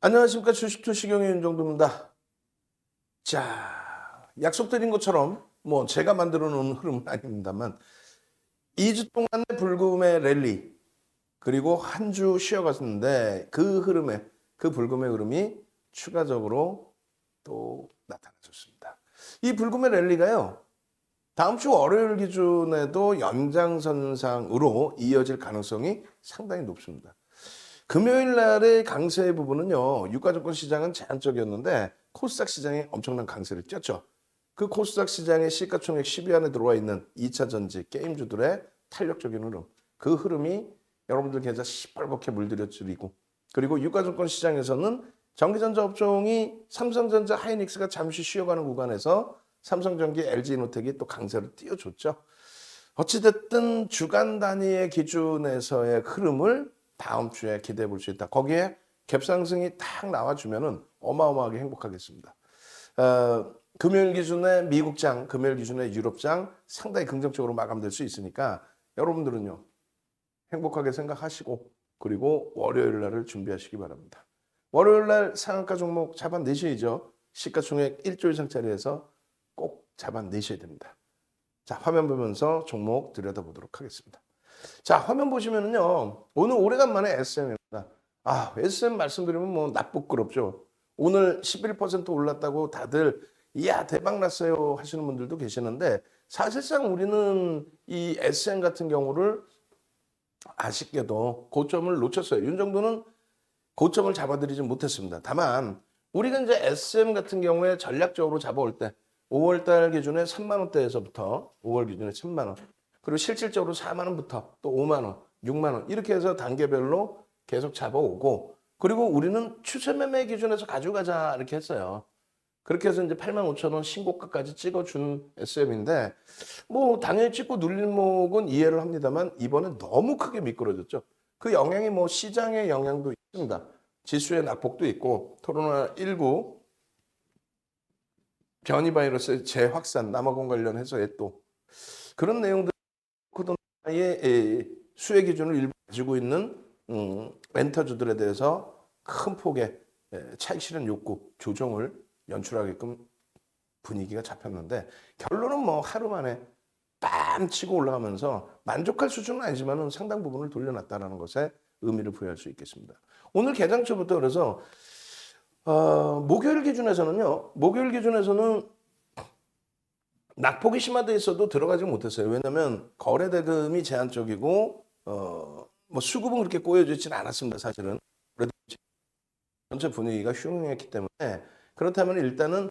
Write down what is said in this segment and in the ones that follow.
안녕하십니까. 주식투시경의 윤정도입니다. 자, 약속드린 것처럼 제가 만들어 놓은 흐름은 아닙니다만 2주 동안의 불금의 랠리 그리고 한 주 쉬어갔는데 그 불금의 흐름이 추가적으로 또 나타나졌습니다. 이 불금의 랠리가요. 다음 주 월요일 기준에도 연장선상으로 이어질 가능성이 상당히 높습니다. 금요일 날의 강세 부분은요. 유가증권 시장은 제한적이었는데 코스닥 시장이 엄청난 강세를 띄었죠. 그 코스닥 시장의 시가총액 10위 안에 들어와 있는 2차 전지 게임주들의 탄력적인 흐름. 그 흐름이 여러분들 계좌 시뻘겋게 물들여지고 그리고 유가증권 시장에서는 전기전자 업종이 삼성전자, 하이닉스가 잠시 쉬어가는 구간에서 삼성전기, LG이노텍이 또 강세를 띄워줬죠. 어찌됐든 주간 단위의 기준에서의 흐름을 다음 주에 기대해 볼 수 있다. 거기에 갭상승이 탁 나와주면은 어마어마하게 행복하겠습니다. 금요일 기준에 미국장, 금요일 기준에 유럽장 상당히 긍정적으로 마감될 수 있으니까 여러분들은요. 행복하게 생각하시고 그리고 월요일 날을 준비하시기 바랍니다. 월요일 날 상한가 종목 잡아내셔야죠. 시가총액 1조 이상짜리에서 꼭 잡아내셔야 됩니다. 자, 화면 보면서 종목 들여다보도록 하겠습니다. 자, 화면 보시면은요. 오늘 오래간만에 SM입니다. SM 말씀드리면 나쁘끄럽죠. 오늘 11% 올랐다고 다들 이야 대박 났어요 하시는 분들도 계시는데 사실상 우리는 이 SM 같은 경우를 아쉽게도 고점을 놓쳤어요. 윤 정도는 고점을 잡아드리지 못했습니다. 다만 우리가 이제 SM 같은 경우에 전략적으로 잡아올 때 5월달 기준에 3만 원대에서부터 5월 기준에 3만 원 그리고 실질적으로 4만 원부터 또 5만 원, 6만 원 이렇게 해서 단계별로 계속 잡아오고 그리고 우리는 추세 매매 기준에서 가져가자 이렇게 했어요. 그렇게 해서 이제 8만 5천 원 신고가까지 찍어준 SM인데 당연히 찍고 눌린 목은 이해를 합니다만 이번에 너무 크게 미끄러졌죠. 그 영향이 시장의 영향도 있습니다. 지수의 낙폭도 있고 코로나19 변이 바이러스의 재확산 남아공 관련해서의 또 그런 내용들 코로나의 수혜 기준을 일부 가지고 있는 멘터주들에 대해서 큰 폭의 차익 실현 욕구 조정을 연출하게끔 분위기가 잡혔는데 결론은 하루 만에 빰 치고 올라가면서 만족할 수준은 아니지만 상당 부분을 돌려놨다는 것에 의미를 부여할 수 있겠습니다. 오늘 개장초부터 그래서 목요일 기준에서는 낙폭이 심화돼 있어도 들어가지 못했어요. 왜냐하면 거래 대금이 제한적이고 수급은 그렇게 꼬여져 있지는 않았습니다. 사실은 그래도 전체 분위기가 흉흉했기 때문에 그렇다면 일단은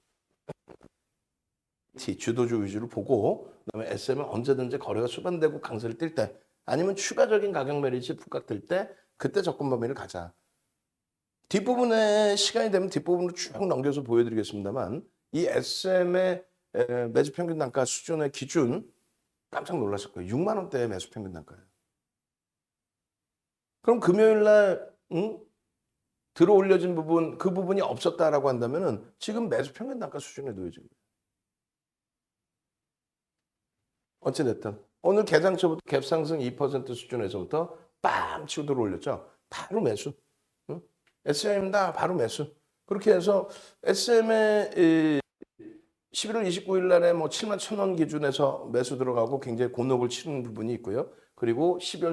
주도주 위주로 보고 그다음에 SM은 언제든지 거래가 수반되고 강세를 띌 때 아니면 추가적인 가격 매릿이 부각될 때 그때 접근 범위를 가자. 뒷부분에 시간이 되면 뒷부분으로 쭉 넘겨서 보여드리겠습니다만 이 SM의 매수 평균 단가 수준의 기준 깜짝 놀랐을 거예요. 6만 원대의 매수 평균 단가예요. 그럼 금요일 날 들어 올려진 부분 그 부분이 없었다라고 한다면은 지금 매수 평균 단가 수준에 놓여진 거예요. 어찌됐든 오늘 개장초부터 갭 상승 2% 수준에서부터 빰 치고 들어 올렸죠. 바로 매수. SM입니다. 바로 매수. 그렇게 해서 SM의 11월 29일 날에 7만 1,000원 기준에서 매수 들어가고 굉장히 곤혹을 치는 부분이 있고요. 그리고 12월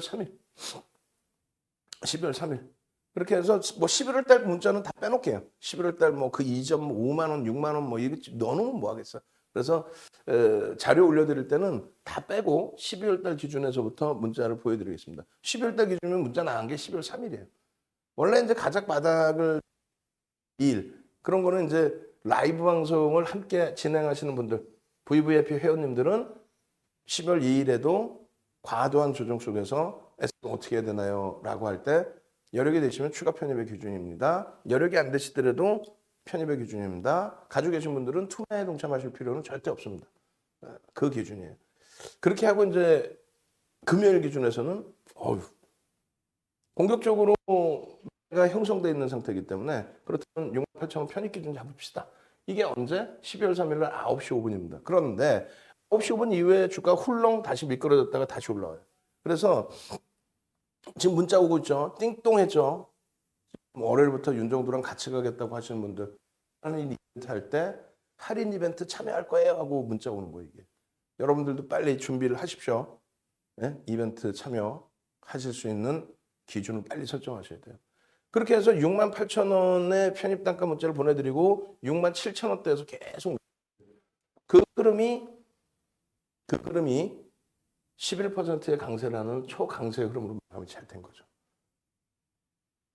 3일. 그렇게 해서 11월 달 문자는 다 빼놓게요. 11월 달 그 이점 5만 원, 6만 원 이거 넣어놓으면 뭐 하겠어. 그래서 자료 올려드릴 때는 다 빼고 12월 달 기준에서부터 문자를 보여드리겠습니다. 12월 달 기준이면 문자 나간 게 12월 3일이에요. 원래 이제 가작 바닥을 그런 거는 이제 라이브 방송을 함께 진행하시는 분들, VVIP 회원님들은 10월 2일에도 과도한 조정 속에서 어떻게 해야 되나요? 라고 할 때 여력이 되시면 추가 편입의 기준입니다. 여력이 안 되시더라도 편입의 기준입니다. 가지고 계신 분들은 투자에 동참하실 필요는 절대 없습니다. 그 기준이에요. 그렇게 하고 이제 금요일 기준에서는 공격적으로 가 형성되어 있는 상태이기 때문에 그렇다면 68,000원 편입 기준 잡읍시다. 이게 언제? 12월 3일 날 9시 5분입니다. 그런데 9시 5분 이후에 주가 훌렁 다시 미끄러졌다가 다시 올라와요. 그래서 지금 문자 오고 있죠. 띵똥했죠. 월요일부터 윤정두랑 같이 가겠다고 하시는 분들 할인 이벤트 할 때 할인 이벤트 참여할 거예요 하고 문자 오는 거예요 이게. 여러분들도 빨리 준비를 하십시오. 네? 이벤트 참여하실 수 있는 기준을 빨리 설정하셔야 돼요. 그렇게 해서 68,000원의 편입 단가 문자를 보내드리고 67,000원대에서 계속 그 흐름이 11%의 강세라는 초강세 흐름으로 마감이 잘 된 거죠.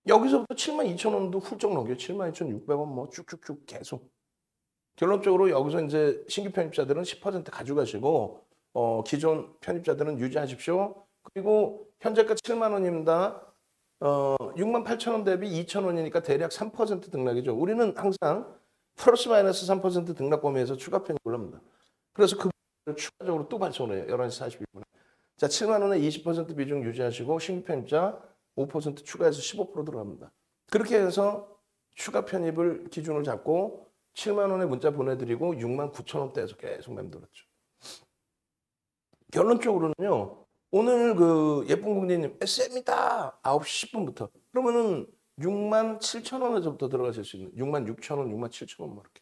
여기서부터 72,000원도 훌쩍 넘겨요. 72,600원 뭐 쭉쭉쭉 계속. 결론적으로 여기서 이제 신규 편입자들은 10% 가져가시고 기존 편입자들은 유지하십시오. 그리고 현재가 7만 원입니다. 68,000원 대비 2,000원이니까 대략 3% 등락이죠. 우리는 항상 플러스 마이너스 3% 등락 범위에서 추가 편입을 합니다. 그래서 그 추가적으로 또 발송을 해요. 11시 42분에. 자, 7만 원에 20% 비중 유지하시고 신규 편입자 5% 추가해서 15% 들어갑니다. 그렇게 해서 추가 편입을 기준으로 잡고 7만 원에 문자 보내드리고 69,000원대에서 계속 맴돌았죠. 결론적으로는요. 오늘 그 예쁜 공주님 SM이다. 9시 10분부터. 그러면은 67,000원에서부터 들어가실 수 있는 66,000원, 67,000원 뭐 이렇게.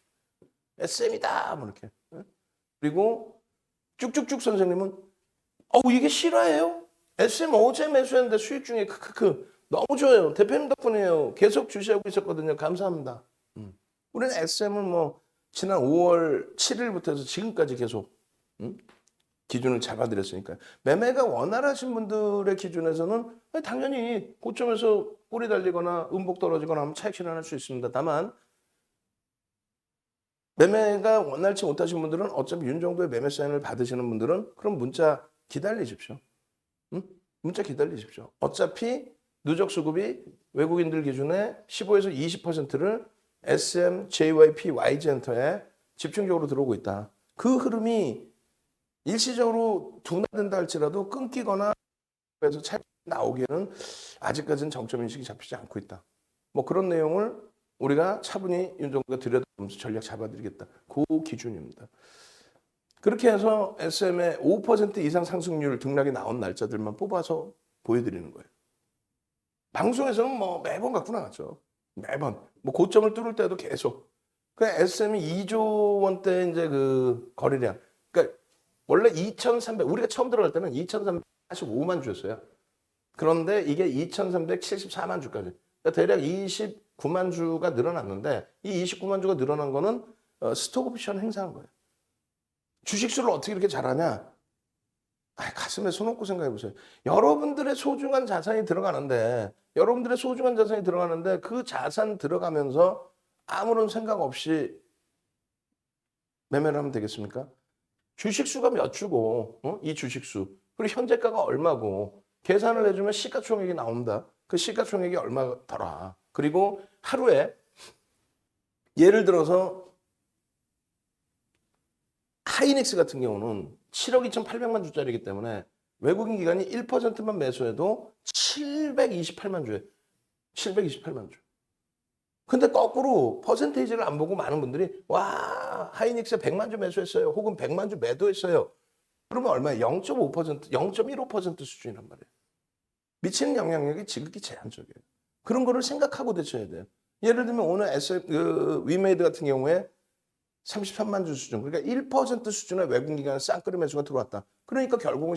SM이다. 뭐 이렇게. 그리고 쭉쭉쭉 선생님은 이게 실화예요? SM 어제 매수했는데 수익 중에 크크크 너무 좋아요. 대표님 덕분이에요. 계속 주시하고 있었거든요. 감사합니다. 우리는 SM은 뭐 지난 5월 7일부터 해서 지금까지 계속 기준을 잡아드렸으니까요. 매매가 원활하신 분들의 기준에서는 당연히 고점에서 꼬리 달리거나 음복 떨어지거나 하면 차익 실현할 수 있습니다. 다만 매매가 원활치 못하신 분들은 어차피 윤정도의 매매 사인을 받으시는 분들은 그럼 문자 기다리십시오. 문자 기다리십시오. 어차피 누적 수급이 외국인들 기준에 15에서 20%를 SM, JYP, YG엔터에 집중적으로 들어오고 있다. 그 흐름이 일시적으로 둔화된다 할지라도 끊기거나 해서 차익 나오기에는 아직까지는 정점 인식이 잡히지 않고 있다. 뭐 그런 내용을 우리가 차분히 윤정도가 들여다보면서 전략 잡아드리겠다. 그 기준입니다. 그렇게 해서 SM의 5% 이상 상승률 등락이 나온 날짜들만 뽑아서 보여드리는 거예요. 방송에서는 뭐 매번 갖고 나왔죠. 매번. 뭐 고점을 뚫을 때도 계속. 그 SM이 2조 원대 이제 그 거래량. 그러니까 원래 2,300, 우리가 처음 들어갈 때는 2,345만 주였어요. 그런데 이게 2,374만 주까지. 그러니까 대략 29만 주가 늘어났는데 이 29만 주가 늘어난 거는 스톡 옵션 행사한 거예요. 주식수를 어떻게 이렇게 잘하냐? 가슴에 손 얹고 생각해 보세요. 여러분들의 소중한 자산이 들어가는데 그 자산 들어가면서 아무런 생각 없이 매매를 하면 되겠습니까? 주식수가 몇 주고 이 주식수 그리고 현재가가 얼마고 계산을 해주면 시가총액이 나온다. 그 시가총액이 얼마더라. 그리고 하루에 예를 들어서 하이닉스 같은 경우는 7억 2,800만 주짜리이기 때문에 외국인 기관이 1%만 매수해도 728만 주에 728만 주. 근데 거꾸로 퍼센테이지를 안 보고 많은 분들이 와 하이닉스에 100만 주 매수했어요. 혹은 100만 주 매도했어요. 그러면 얼마예요? 0.5%, 0.15% 수준이란 말이에요. 미치는 영향력이 지극히 제한적이에요. 그런 거를 생각하고 대처해야 돼요. 예를 들면 오늘 위메이드 같은 경우에 33만 주 수준, 그러니까 1% 수준의 외국 기관의 쌍끌이 매수가 들어왔다. 그러니까 결국은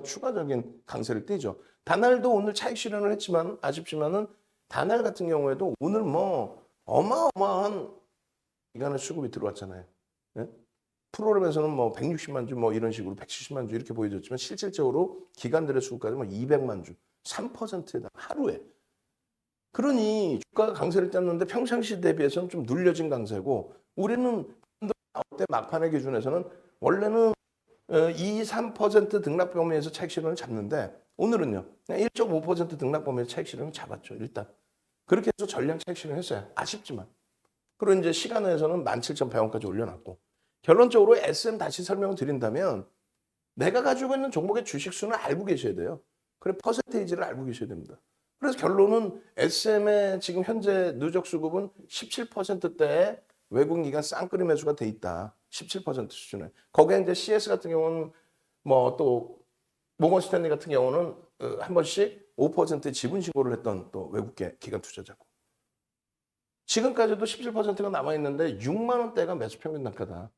추가적인 강세를 띠죠. 다날도 오늘 차익 실현을 했지만 아쉽지만은 다날 같은 경우에도 오늘 뭐 어마어마한 기관의 수급이 들어왔잖아요. 네? 프로그램에서는 뭐 160만 주 뭐 이런 식으로 170만 주 이렇게 보여줬지만 실질적으로 기관들의 수급까지 뭐 200만 주, 3%다 하루에. 그러니 주가가 강세를 땄는데 평상시 대비해서는 좀 눌려진 강세고 우리는 나올 때 막판의 기준에서는 원래는 2, 3% 등락 범위에서 차익 실현을 잡는데 오늘은요. 1.5% 등락 범위에서 차익 실현을 잡았죠. 일단. 그렇게 해서 전량 차익 실현을 했어요. 아쉽지만. 그리고 이제 시간에서는 17,100원까지 올려놨고 결론적으로 SM 다시 설명을 드린다면 내가 가지고 있는 종목의 주식수는 알고 계셔야 돼요. 그래 퍼센테이지를 알고 계셔야 됩니다. 그래서 결론은 SM의 지금 현재 누적 수급은 17%대에 외국 기관 쌍끌이 매수가 돼 있다. 17% 수준에. 거기에 이제 CS 같은 경우는 뭐 또 모건 스탠리 같은 경우는 한 번씩 5%의 지분 신고를 했던 또 외국계 기관 투자자고. 지금까지도 17%가 남아있는데 6만 원대가 매수 평균 단가다.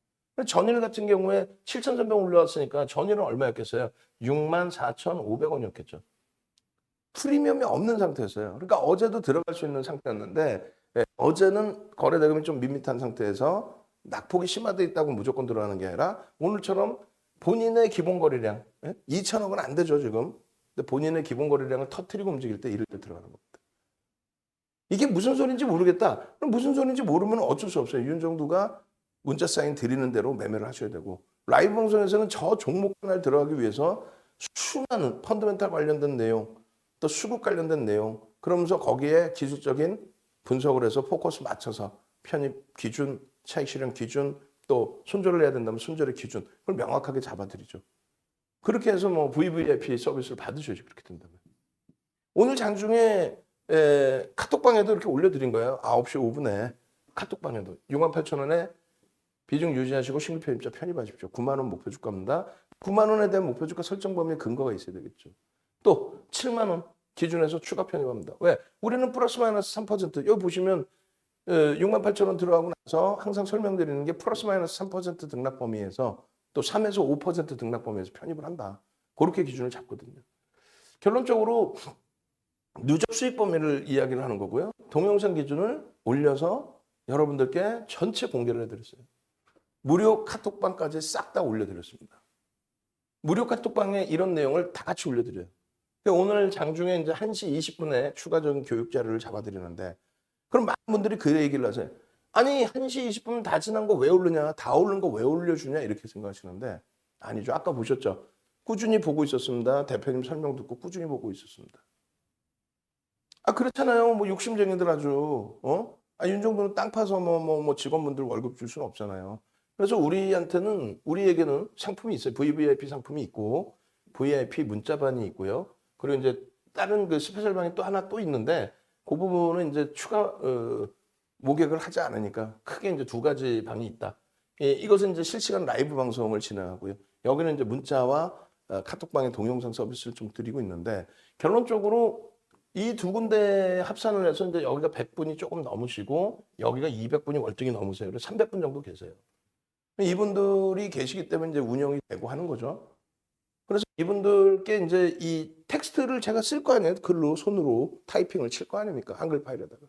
전일 같은 경우에 7,300원 올라왔으니까 전일은 얼마였겠어요? 64,500원이었겠죠. 프리미엄이 없는 상태였어요. 그러니까 어제도 들어갈 수 있는 상태였는데 어제는 거래 대금이 좀 밋밋한 상태에서 낙폭이 심화되어 있다고 무조건 들어가는 게 아니라 오늘처럼 본인의 기본 거래량 2천억은 안 되죠 지금. 근데 본인의 기본 거래량을 터트리고 움직일 때 이럴 때 들어가는 겁니다. 이게 무슨 소리인지 모르겠다. 그럼 무슨 소리인지 모르면 어쩔 수 없어요. 윤정두가 문자 사인 드리는 대로 매매를 하셔야 되고 라이브 방송에서는 저 종목 하나를 들어가기 위해서 수많은 펀더멘탈 관련된 내용 또 수급 관련된 내용 그러면서 거기에 기술적인 분석을 해서 포커스 맞춰서 편입 기준, 차익 실현 기준 또 손절을 해야 된다면 손절의 기준 그걸 명확하게 잡아드리죠. 그렇게 해서 뭐 VVIP 서비스를 받으셔야지 그렇게 된다면. 오늘 장중에 카톡방에도 이렇게 올려드린 거예요. 9시 5분에 카톡방에도 68,000원에 비중 유지하시고 신규 편입자 편입하십시오. 9만 원 목표 주가입니다. 9만 원에 대한 목표 주가 설정 범위에 근거가 있어야 되겠죠. 또 7만 원 기준에서 추가 편입합니다. 왜? 우리는 플러스 마이너스 3%. 여기 보시면 68,000원 들어가고 나서 항상 설명드리는 게 플러스 마이너스 3% 등락 범위에서 또 3에서 5% 등락 범위에서 편입을 한다. 그렇게 기준을 잡거든요. 결론적으로 누적 수익 범위를 이야기를 하는 거고요. 동영상 기준을 올려서 여러분들께 전체 공개를 해드렸어요. 무료 카톡방까지 싹 다 올려드렸습니다. 무료 카톡방에 이런 내용을 다 같이 올려드려요. 오늘 장중에 이제 1시 20분에 추가적인 교육 자료를 잡아드리는데 그럼 많은 분들이 그 얘기를 하세요. 아니 1시 20분 다 지난 거 왜 오르냐? 다 오른 거 왜 올려주냐? 이렇게 생각하시는데 아니죠. 아까 보셨죠? 꾸준히 보고 있었습니다. 대표님 설명 듣고 꾸준히 보고 있었습니다. 아 그렇잖아요. 뭐 욕심쟁이들 아주 윤정도는 땅 파서 뭐 직원분들 월급 줄 수는 없잖아요. 그래서 우리에게는 상품이 있어요. VVIP 상품이 있고 VIP 문자반이 있고요. 그리고 이제 다른 그 스페셜 방이 또 하나 또 있는데 그 부분은 이제 추가 모객을 하지 않으니까 크게 이제 두 가지 방이 있다. 이것은 이제 실시간 라이브 방송을 진행하고요. 여기는 이제 문자와 카톡방의 동영상 서비스를 좀 드리고 있는데 결론적으로 이 두 군데 합산을 해서 이제 여기가 100분이 조금 넘으시고 여기가 200분이 월등히 넘으세요. 그래서 300분 정도 계세요. 이분들이 계시기 때문에 이제 운영이 되고 하는 거죠. 그래서 이분들께 이제 이 텍스트를 제가 쓸 거 아니에요. 글로 손으로 타이핑을 칠 거 아닙니까? 한글 파일에다가.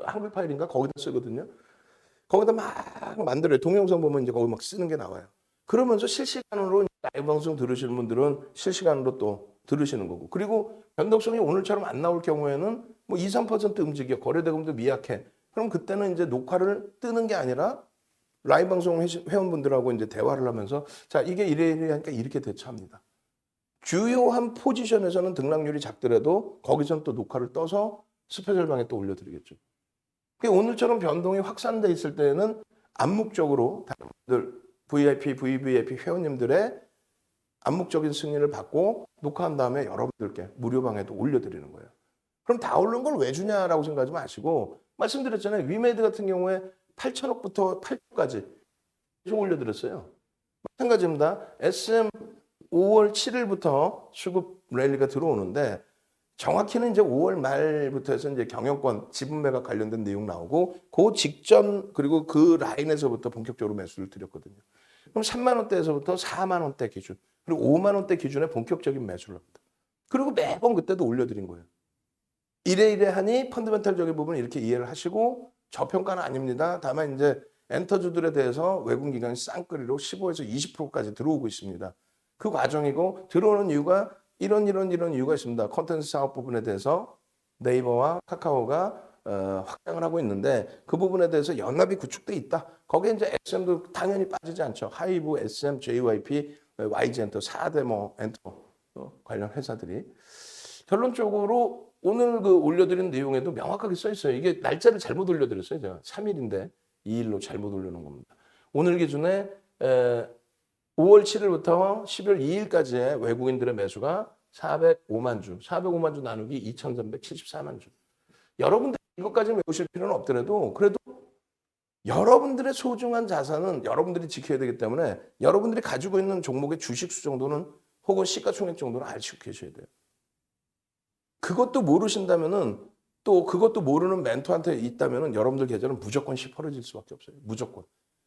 한글 파일인가 거기다 쓰거든요. 거기다 막 만들어요. 동영상 보면 이제 거기 막 쓰는 게 나와요. 그러면서 실시간으로 라이브 방송 들으시는 분들은 실시간으로 또 들으시는 거고. 그리고 변동성이 오늘처럼 안 나올 경우에는 뭐 2, 3% 움직여. 거래대금도 미약해. 그럼 그때는 이제 녹화를 뜨는 게 아니라 라이브 방송 회원분들하고 이제 대화를 하면서 자, 이게 이래 하니까 이렇게 대처합니다. 주요한 포지션에서는 등락률이 작더라도 거기서는 또 녹화를 떠서 스페셜 방에 또 올려드리겠죠. 오늘처럼 변동이 확산돼 있을 때는 암묵적으로 다들 VIP, VVIP 회원님들의 암묵적인 승인을 받고 녹화한 다음에 여러분들께 무료 방에도 올려드리는 거예요. 그럼 다 오른 걸 왜 주냐라고 생각하지 마시고 말씀드렸잖아요. 위메이드 같은 경우에 8천억부터 8조까지 계속 올려드렸어요. 마찬가지입니다. SM 5월 7일부터 수급 랠리가 들어오는데 정확히는 이제 5월 말부터 해서 이제 경영권 지분 매각 관련된 내용 나오고 그 직전 그리고 그 라인에서부터 본격적으로 매수를 드렸거든요. 그럼 3만 원대에서부터 4만 원대 기준 그리고 5만 원대 기준에 본격적인 매수를 합니다. 그리고 매번 그때도 올려드린 거예요. 이래이래하니 펀더멘탈적인 부분을 이렇게 이해를 하시고 저평가는 아닙니다. 다만 이제 엔터주들에 대해서 외국 기관이 쌍끌이로 15에서 20%까지 들어오고 있습니다. 그 과정이고 들어오는 이유가 이런 이유가 있습니다. 콘텐츠 사업 부분에 대해서 네이버와 카카오가 확장을 하고 있는데 그 부분에 대해서 연합이 구축돼 있다. 거기에 이제 SM도 당연히 빠지지 않죠. 하이브, SM, JYP, YG엔터 4대 뭐 엔터 관련 회사들이 결론적으로 오늘 그 올려드린 내용에도 명확하게 써 있어요. 이게 날짜를 잘못 올려드렸어요. 제가 3일인데 2일로 잘못 올려놓은 겁니다. 오늘 기준에 5월 7일부터 10월 2일까지의 외국인들의 매수가 405만 주, 405만 주 나누기 2,374만 주. 여러분들 이것까지 외우실 필요는 없더라도 그래도 여러분들의 소중한 자산은 여러분들이 지켜야 되기 때문에 여러분들이 가지고 있는 종목의 주식수 정도는 혹은 시가총액 정도는 알고 계셔야 돼요. 그것도 모르신다면은 또 그것도 모르는 멘토한테 있다면은 여러분들 계좌는 무조건 시퍼러질 수밖에 없어요. 무조건.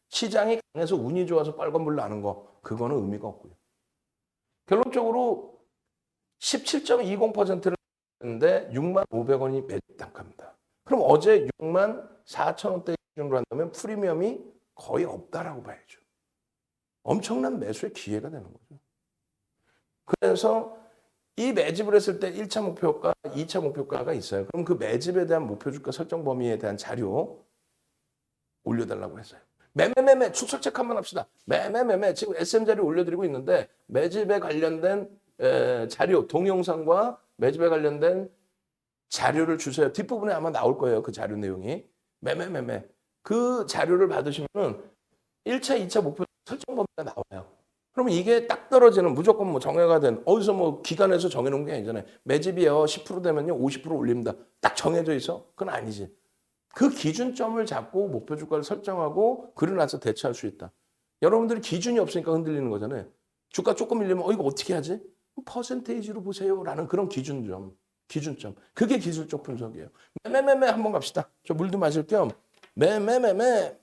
시장이 강해서 운이 좋아서 빨간불 나는 거 그거는 의미가 없고요. 결론적으로 17.20%를 했는데 6만 500원이 매집 단가입니다. 그럼 어제 6만 4천 원대 기준으로 한다면 프리미엄이 거의 없다라고 봐야죠. 엄청난 매수의 기회가 되는 거죠. 그래서 이 매집을 했을 때 1차 목표가, 2차 목표가가 있어요. 그럼 그 매집에 대한 목표 주가 설정 범위에 대한 자료 올려달라고 했어요. 매매매매 출석 체크 한번 합시다. 매매매매 지금 SM 자료 올려드리고 있는데 매집에 관련된 자료 동영상과 매집에 관련된 자료를 주세요. 뒷부분에 아마 나올 거예요. 그 자료 내용이. 매매매매. 그 자료를 받으시면은 1차, 2차 목표 설정 범위가 나와요. 그러면 이게 딱 떨어지는 무조건 뭐 정해가 된 어디서 뭐 기관에서 정해놓은 게 아니잖아요. 매집이요 10% 되면요 50% 올립니다. 딱 정해져 있어? 그건 아니지. 그 기준점을 잡고 목표 주가를 설정하고 그러나서 대처할 수 있다. 여러분들이 기준이 없으니까 흔들리는 거잖아요. 주가 조금 밀리면 이거 어떻게 하지? 퍼센테이지로 보세요라는 그런 기준점. 그게 기술적 분석이에요. 매매매매 한번 갑시다. 저 물도 마실 겸 매매매매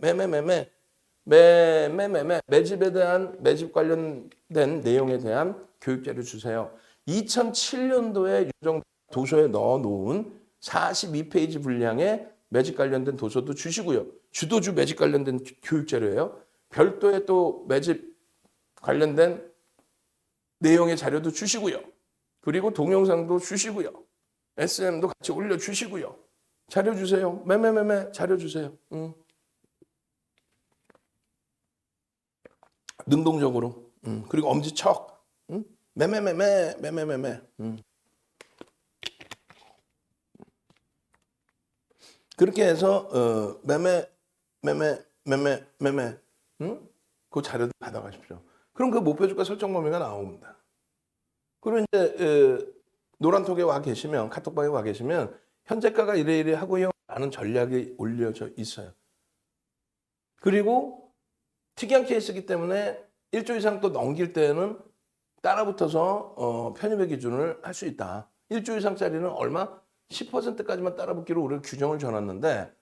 매집에 대한 매집 관련된 내용에 대한 교육 자료 주세요. 2007년도에 유정 도서에 넣어놓은 42페이지 분량의 매집 관련된 도서도 주시고요. 주도주 매집 관련된 교육 자료예요. 별도의 또 매집 관련된 내용의 자료도 주시고요. 그리고 동영상도 주시고요. SM도 같이 올려주시고요. 자료 주세요. 매매매매 자료 주세요. 능동적으로. 그리고 엄지척. 매매매매. 그렇게 해서 매매. 그 자료도 받아가십시오. 그럼 그 목표 주가 설정 범위가 나옵니다. 그리고 이제 노란톡에 와 계시면 카톡방에 와 계시면 현재가가 이래 하고요 라는 전략이 올려져 있어요. 그리고 특이한 케이스이기 때문에 1조 이상 또 넘길 때는 따라붙어서 편입의 기준을 할 수 있다. 1조 이상짜리는 얼마? 10%까지만 따라붙기로 우리가 규정을 정했는데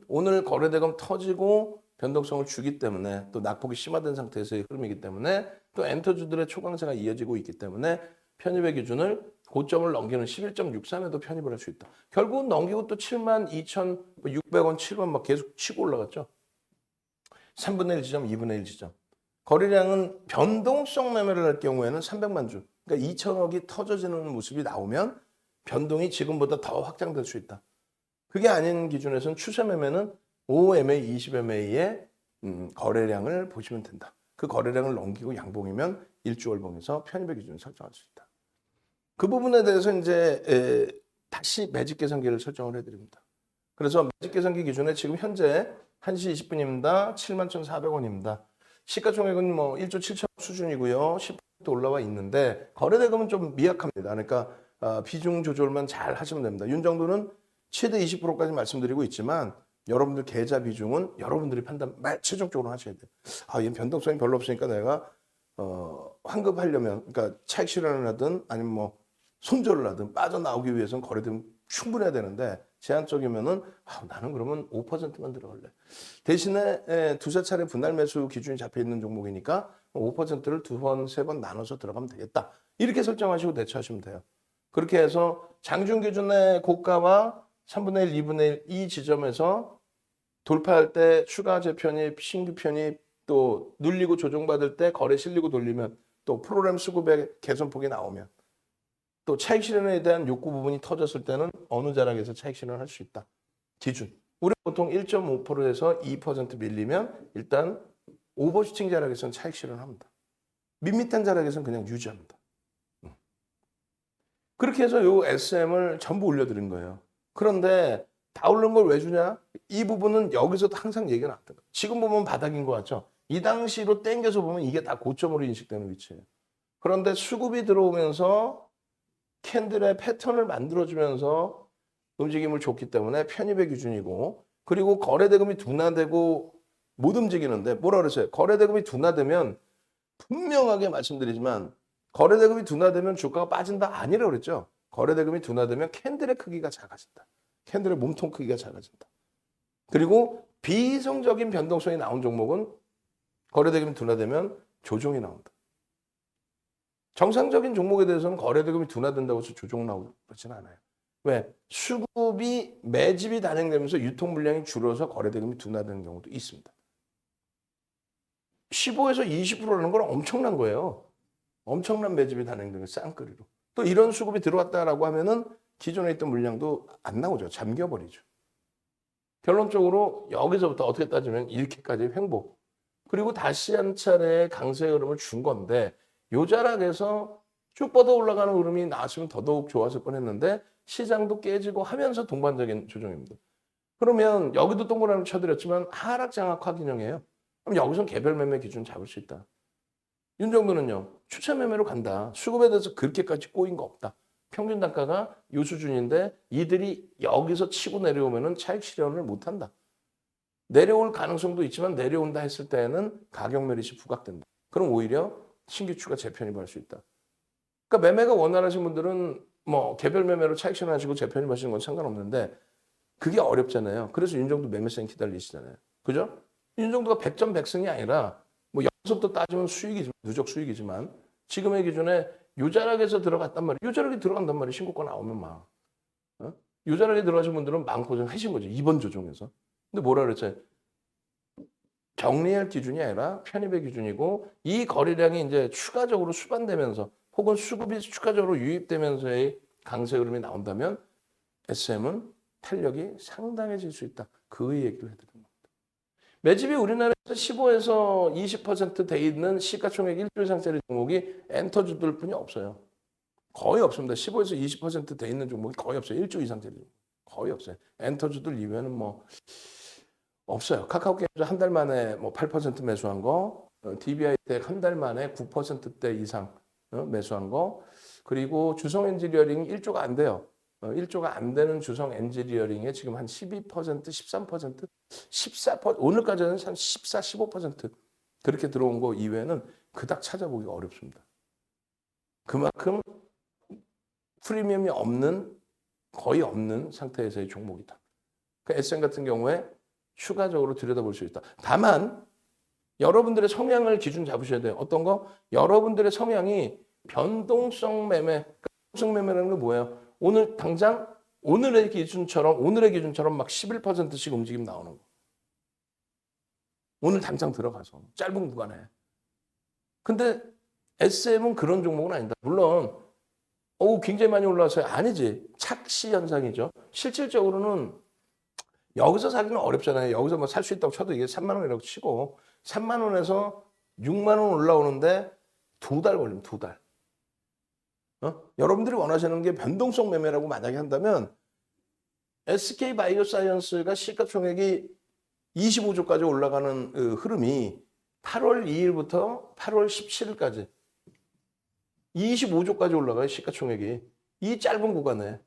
오늘 거래대금 터지고 변동성을 주기 때문에 또 낙폭이 심화된 상태에서의 흐름이기 때문에 또 엔터주들의 초강세가 이어지고 있기 때문에 편입의 기준을 고점을 넘기는 11.63에도 편입을 할 수 있다. 결국은 넘기고 또 72,600원, 7원 막 계속 치고 올라갔죠. 3분의 1 지점, 2분의 1 지점. 거래량은 변동성 매매를 할 경우에는 300만 주. 그러니까 2천억이 터져지는 모습이 나오면 변동이 지금보다 더 확장될 수 있다. 그게 아닌 기준에서는 추세 매매는 5MA, 20MA의 거래량을 보시면 된다. 그 거래량을 넘기고 양봉이면 일주월봉에서 편입의 기준을 설정할 수 있다. 그 부분에 대해서 이제 다시 매집 계산기를 설정을 해드립니다. 그래서 매집 계산기 기준에 지금 현재 1시 20분입니다. 71,400원입니다. 시가총액은 뭐 1조 7천억 수준이고요. 10% 올라와 있는데 거래대금은 좀 미약합니다. 그러니까 비중 조절만 잘 하시면 됩니다. 윤 정도는 최대 20%까지 말씀드리고 있지만 여러분들 계좌 비중은 여러분들이 판단 최종적으로 하셔야 돼요. 얘는 변동성이 별로 없으니까 내가 환급하려면 그러니까 차익 실현을 하든 아니면 뭐 손절을 하든 빠져나오기 위해서는 거래대금 충분해야 되는데 제한적이면은 나는 그러면 5%만 들어갈래. 대신에 두세 차례 분할 매수 기준이 잡혀 있는 종목이니까 5%를 두 번, 세 번 나눠서 들어가면 되겠다. 이렇게 설정하시고 대처하시면 돼요. 그렇게 해서 장중 기준의 고가와 3분의 1, 2분의 1 이 지점에서 돌파할 때 추가 재편입, 신규 편입 또 눌리고 조정받을 때 거래 실리고 돌리면 또 프로그램 수급의 개선폭이 나오면 또 차익 실현에 대한 욕구 부분이 터졌을 때는 어느 자락에서 차익 실현을 할 수 있다. 기준. 우리 보통 1.5%에서 2% 밀리면 일단 오버슈팅 자락에서는 차익 실현합니다. 밋밋한 자락에서는 그냥 유지합니다. 그렇게 해서 요 SM을 전부 올려드린 거예요. 그런데 다 오른 걸 왜 주냐? 이 부분은 여기서도 항상 얘기가 나왔던 거예요. 지금 보면 바닥인 것 같죠? 이 당시로 땡겨서 보면 이게 다 고점으로 인식되는 위치예요. 그런데 수급이 들어오면서 캔들의 패턴을 만들어주면서 움직임을 줬기 때문에 편입의 기준이고 그리고 거래대금이 둔화되고 못 움직이는데 뭐라 그랬어요? 거래대금이 둔화되면 분명하게 말씀드리지만 거래대금이 둔화되면 주가가 빠진다 아니라고 그랬죠. 거래대금이 둔화되면 캔들의 크기가 작아진다. 캔들의 몸통 크기가 작아진다. 그리고 비이성적인 변동성이 나온 종목은 거래대금이 둔화되면 조정이 나온다. 정상적인 종목에 대해서는 거래대금이 둔화된다고 해서 조정 나오고 그렇지는 않아요. 왜? 수급이 매집이 단행되면서 유통 물량이 줄어서 거래대금이 둔화되는 경우도 있습니다. 15에서 20%라는 건 엄청난 거예요. 엄청난 매집이 단행되는 쌍끌이로. 또 이런 수급이 들어왔다라고 하면은 기존에 있던 물량도 안 나오죠. 잠겨버리죠. 결론적으로 여기서부터 어떻게 따지면 이렇게까지 횡보. 그리고 다시 한 차례 강세 흐름을 준 건데 요 자락에서 쭉 뻗어 올라가는 흐름이 나왔으면 더더욱 좋았을 뻔했는데 시장도 깨지고 하면서 동반적인 조정입니다. 그러면 여기도 동그라미 쳐드렸지만 하락 장악 확인형이에요. 그럼 여기서 개별 매매 기준 잡을 수 있다. 윤 정도는요. 추천 매매로 간다. 수급에 대해서 그렇게까지 꼬인 거 없다. 평균 단가가 이 수준인데 이들이 여기서 치고 내려오면은 차익 실현을 못한다. 내려올 가능성도 있지만 내려온다 했을 때는 가격 메리트 부각된다. 그럼 오히려 신규 추가 재편입할 수 있다. 그러니까 매매가 원활하신 분들은 뭐 개별 매매로 차익 실현하시고 재편입하시는 건 상관없는데 그게 어렵잖아요. 그래서 윤정도 매매세는 기다리시잖아요. 그죠? 윤정도가 100점 100승이 아니라 뭐 여기서부터 따지면 수익이지만 누적 수익이지만 지금의 기준에 요자락에서 들어갔단 말이에요. 요자락에 들어간단 말이에요. 신고가 나오면 막. 요자락에 들어가신 분들은 마음고생 하신 거죠. 이번 조정에서. 근데 뭐라 그랬어요? 정리할 기준이 아니라 편입의 기준이고 이 거래량이 이제 추가적으로 수반되면서 혹은 수급이 추가적으로 유입되면서의 강세 흐름이 나온다면 SM은 탄력이 상당해질 수 있다. 그 얘기를 해드립니다. 매집이 우리나라에서 15에서 20% 돼 있는 시가총액 1조 이상짜리 종목이 엔터주들 뿐이 없어요. 거의 없습니다. 15에서 20% 돼 있는 종목이 거의 없어요. 1조 이상짜리 종목. 거의 없어요. 엔터주들 이외에는 뭐 없어요. 카카오게임즈 한 달 만에 뭐 8% 매수한 거, DBI텍 한 달 만에 9%대 이상 매수한 거, 그리고 주성 엔지니어링 1조가 안 돼요. 1조가 안 되는 주성 엔지니어링에 지금 한 12%, 13%, 14%, 오늘까지는 한 14, 15% 그렇게 들어온 거 이외에는 그닥 찾아보기 어렵습니다. 그만큼 프리미엄이 없는, 거의 없는 상태에서의 종목이다. 그 SM 같은 경우에 추가적으로 들여다볼 수 있다. 다만 여러분들의 성향을 기준 잡으셔야 돼요. 어떤 거? 여러분들의 성향이 변동성 매매. 변동성 매매라는 게 뭐예요? 오늘 당장 오늘의 기준처럼 막 11%씩 움직임 나오는 거. 오늘 당장 들어가서 짧은 구간에. 근데 SM은 그런 종목은 아니다. 물론 굉장히 많이 올라왔어요. 아니지. 착시 현상이죠. 실질적으로는 여기서 사기는 어렵잖아요. 여기서 뭐 살 수 있다고 쳐도 이게 3만 원이라고 치고 3만 원에서 6만 원 올라오는데 2달 걸리면 2달. 여러분들이 원하시는 게 변동성 매매라고 만약에 한다면 SK 바이오사이언스가 시가총액이 25조까지 올라가는 흐름이 8월 2일부터 8월 17일까지 25조까지 올라가요. 시가총액이. 이 짧은 구간에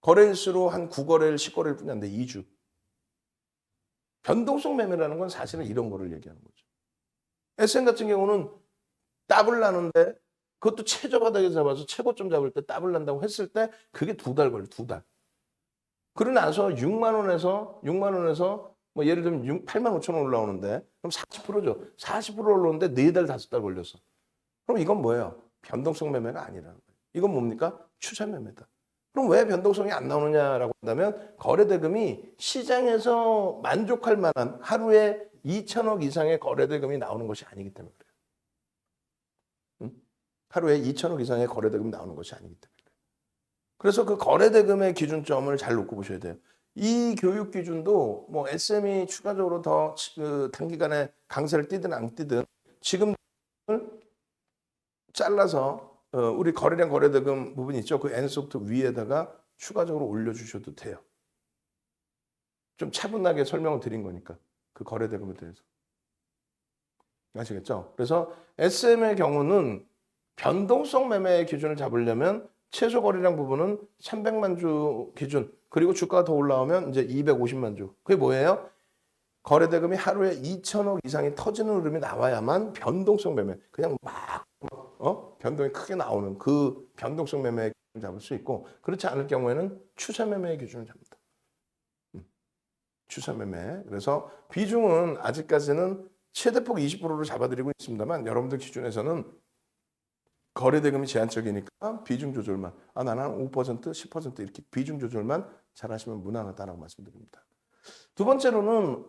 거래일수로 한 9거래일, 10거래일 뿐이 안 돼. 2주. 변동성 매매라는 건 사실은 이런 거를 얘기하는 거죠. SM 같은 경우는 더블 나는데 그것도 최저 바닥에 잡아서 최고점 잡을 때 더블 난다고 했을 때 그게 2달 걸려. 2달. 그러고 나서 6만 원에서 뭐 예를 들면 8만 5천 원 올라오는데 그럼 40%죠. 40% 올라오는데 4달, 5달 걸렸어. 그럼 이건 뭐예요? 변동성 매매가 아니라는 거예요. 이건 뭡니까? 추세 매매다. 그럼 왜 변동성이 안 나오느냐라고 한다면 거래대금이 시장에서 만족할 만한 하루에 2천억 이상의 거래대금이 나오는 것이 아니기 때문에 그래요. 하루에 2천억 이상의 거래대금이 나오는 것이 아니기 때문에 그래요. 그래서 그 거래대금의 기준점을 잘 놓고 보셔야 돼요. 이 교육 기준도 뭐 SM이 추가적으로 더 단기간에 강세를 띄든 안 띄든 지금 잘라서 우리 거래량 거래대금 부분 있죠. 그 N소프트 위에다가 추가적으로 올려주셔도 돼요. 좀 차분하게 설명을 드린 거니까 그 거래대금에 대해서. 아시겠죠? 그래서 SM의 경우는 변동성 매매 기준을 잡으려면 최소 거래량 부분은 300만 주 기준 그리고 주가가 더 올라오면 이제 250만 주. 그게 뭐예요? 거래대금이 하루에 2천억 이상이 터지는 흐름이 나와야만 변동성 매매 그냥 막 변동이 크게 나오는 그 변동성 매매 잡을 수 있고 그렇지 않을 경우에는 추세매매의 기준을 잡니다. 추세매매. 그래서 비중은 아직까지는 최대폭 20%를 잡아드리고 있습니다만 여러분들 기준에서는 거래대금이 제한적이니까 비중 조절만 나는 한 5%, 10% 이렇게 비중 조절만 잘하시면 무난하다라고 말씀드립니다. 두 번째로는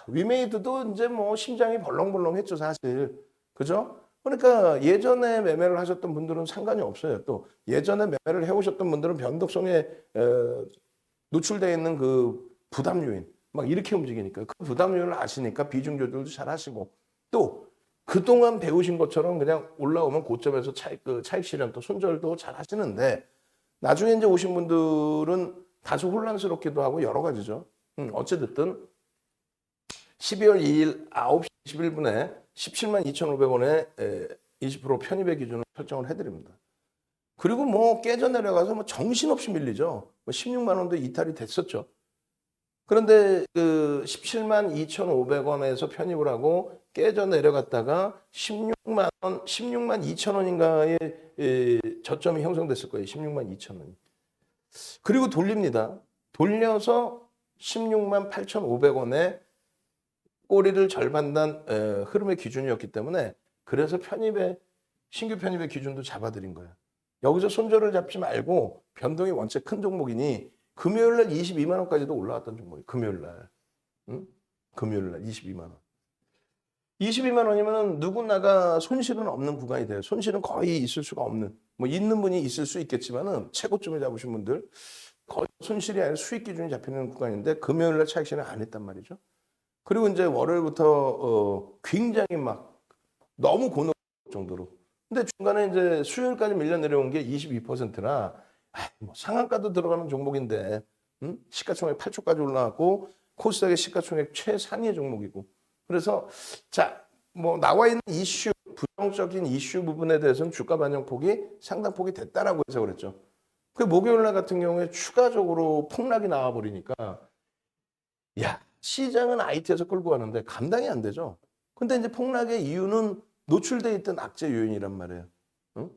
위메이드도 이제 뭐 심장이 벌렁벌렁했죠 사실. 그죠? 그러니까 예전에 매매를 하셨던 분들은 상관이 없어요. 또 예전에 매매를 해오셨던 분들은 변동성에 노출되어 있는 그 부담 요인 막 이렇게 움직이니까 그 부담 요인을 아시니까 비중 조절도 잘 하시고 또 그동안 배우신 것처럼 그냥 올라오면 고점에서 차익 실현 또 손절도 잘 하시는데 나중에 이제 오신 분들은 다소 혼란스럽기도 하고 여러 가지죠. 어찌됐든 12월 2일 9시 21분에 17만 2,500원에 20% 편입의 기준을 설정을 해드립니다. 그리고 뭐 깨져 내려가서 뭐 정신없이 밀리죠. 16만 원도 이탈이 됐었죠. 그런데 그 17만 2,500원에서 편입을 하고 깨져 내려갔다가 16만 원, 16만 2천 원인가의 저점이 형성됐을 거예요. 16만 2천 원이. 그리고 돌립니다. 돌려서 16만 8,500원에 꼬리를 절반단 흐름의 기준이었기 때문에 그래서 신규 편입의 기준도 잡아드린 거예요. 여기서 손절을 잡지 말고 변동이 원체 큰 종목이니 금요일 날 22만 원까지도 올라왔던 종목이에요. 금요일 날. 응? 금요일 날 22만 원. 22만 원이면 누구나가 손실은 없는 구간이 돼요. 손실은 거의 있을 수가 없는. 뭐 있는 분이 있을 수 있겠지만은 최고점에 잡으신 분들 거의 손실이 아니라 수익 기준이 잡히는 구간인데 금요일 날 차익 실현 안 했단 말이죠. 그리고 이제 월요일부터 굉장히 막 너무 고노 정도로. 근데 중간에 이제 수요일까지 밀려 내려온 게 22%라 뭐 상한가도 들어가는 종목인데 시가총액 8조까지 올라왔고 코스닥의 시가총액 최상위의 종목이고 그래서 뭐 나와 있는 이슈 부정적인 이슈 부분에 대해서는 주가 반영폭이 상당폭이 됐다라고 해서 그랬죠. 그 목요일 날 같은 경우에 추가적으로 폭락이 나와 버리니까 시장은 IT에서 끌고 가는데 감당이 안 되죠. 근데 이제 폭락의 이유는 노출돼 있던 악재 요인이란 말이에요. 응?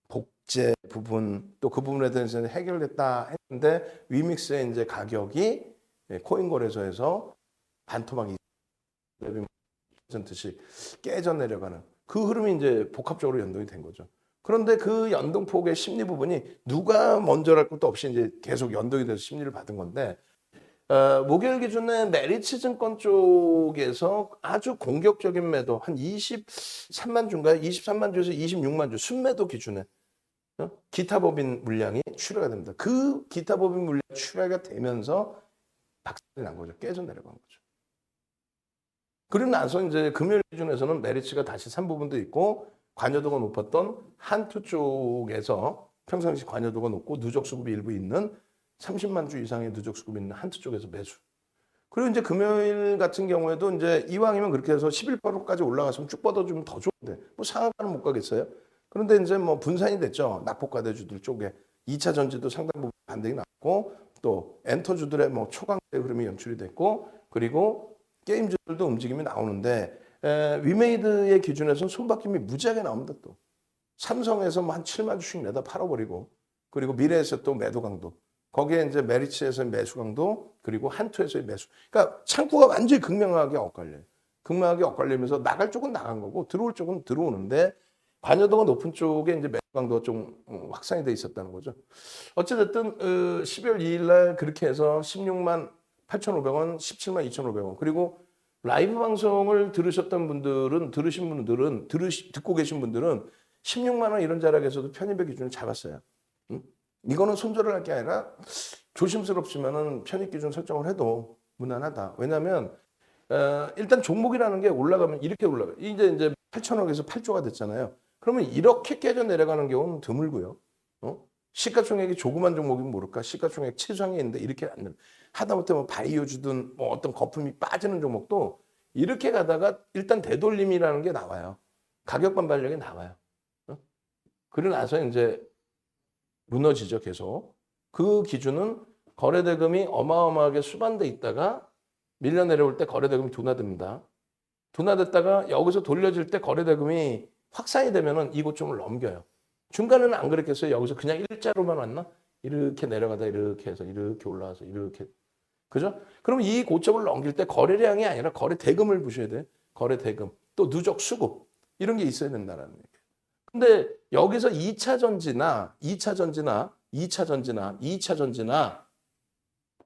복제 부분 또 그 부분에 대해서는 해결됐다 했는데 위믹스의 이제 가격이 코인 거래소에서 반토막이 10%씩 깨져 내려가는 그 흐름이 이제 복합적으로 연동이 된 거죠. 그런데 그 연동폭의 심리 부분이 누가 먼저랄 것도 없이 이제 계속 연동이 돼서 심리를 받은 건데 목요일 기준에 메리츠 증권 쪽에서 아주 공격적인 매도 한 23만 주인가요? 23만 주에서 26만 주 순매도 기준에 기타 법인 물량이 출하가 됩니다. 그 기타 법인 물량 출하가 되면서 박살이 난 거죠. 깨져 내려간 거죠. 그리고 나서 이제 금요일 기준에서는 메리츠가 다시 산 부분도 있고 관여도가 높았던 한투 쪽에서 평상시 관여도가 높고 누적 수급이 일부 있는 30만 주 이상의 누적 수급이 있는 한투 쪽에서 매수. 그리고 이제 금요일 같은 경우에도 이제 이왕이면 그렇게 해서 11%까지 올라갔으면 쭉 뻗어주면 더 좋은데 뭐 상한가는 못 가겠어요. 그런데 이제 뭐 분산이 됐죠. 낙폭과대주들 쪽에 2차 전지도 상당 부분 반등이 났고 또 엔터주들의 뭐 초강세 흐름이 연출이 됐고 그리고 게임주들도 움직임이 나오는데 위메이드의 기준에서는 손바뀜이 무지하게 나옵니다. 또 삼성에서 뭐 한 7만 주씩 내다 팔아버리고 그리고 미래에서 또 매도 강도 거기에 이제 메리츠에서의 매수 강도 그리고 한투에서의 매수. 그러니까 창구가 완전히 극명하게 엇갈려요. 극명하게 엇갈리면서 나갈 쪽은 나간 거고 들어올 쪽은 들어오는데 관여도가 높은 쪽에 이제 매수 강도가 좀 확산이 돼 있었다는 거죠. 어찌됐든 12월 2일 날 그렇게 해서 16만 8,500원, 17만 2,500원 그리고 라이브 방송을 들으신 분들은 듣고 계신 분들은 16만 원 이런 자락에서도 편입의 기준을 잡았어요. 이거는 손절을 할 게 아니라 조심스럽지만은 편입 기준 설정을 해도 무난하다. 왜냐하면 일단 종목이라는 게 올라가면 이렇게 올라가요. 이제 8천억에서 8조가 됐잖아요. 그러면 이렇게 깨져 내려가는 경우는 드물고요. 시가총액이 조그만 종목이면 모를까? 시가총액 최상위에 있는데 이렇게 안 하다못해 뭐 바이오주든 뭐 어떤 거품이 빠지는 종목도 이렇게 가다가 일단 되돌림이라는 게 나와요. 가격 반발력이 나와요. 그러고 나서 이제 무너지죠, 계속. 그 기준은 거래대금이 어마어마하게 수반돼 있다가 밀려 내려올 때 거래대금이 둔화됩니다. 둔화됐다가 여기서 돌려질 때 거래대금이 확산이 되면은 이 고점을 넘겨요. 중간에는 안 그랬겠어요? 여기서 그냥 일자로만 왔나? 이렇게 내려가다 이렇게 해서 이렇게 올라와서 이렇게. 그죠? 그럼 이 고점을 넘길 때 거래량이 아니라 거래 대금을 보셔야 돼. 거래 대금. 또 누적 수급. 이런 게 있어야 된다라는 얘기예요. 근데 여기서 2차 전지나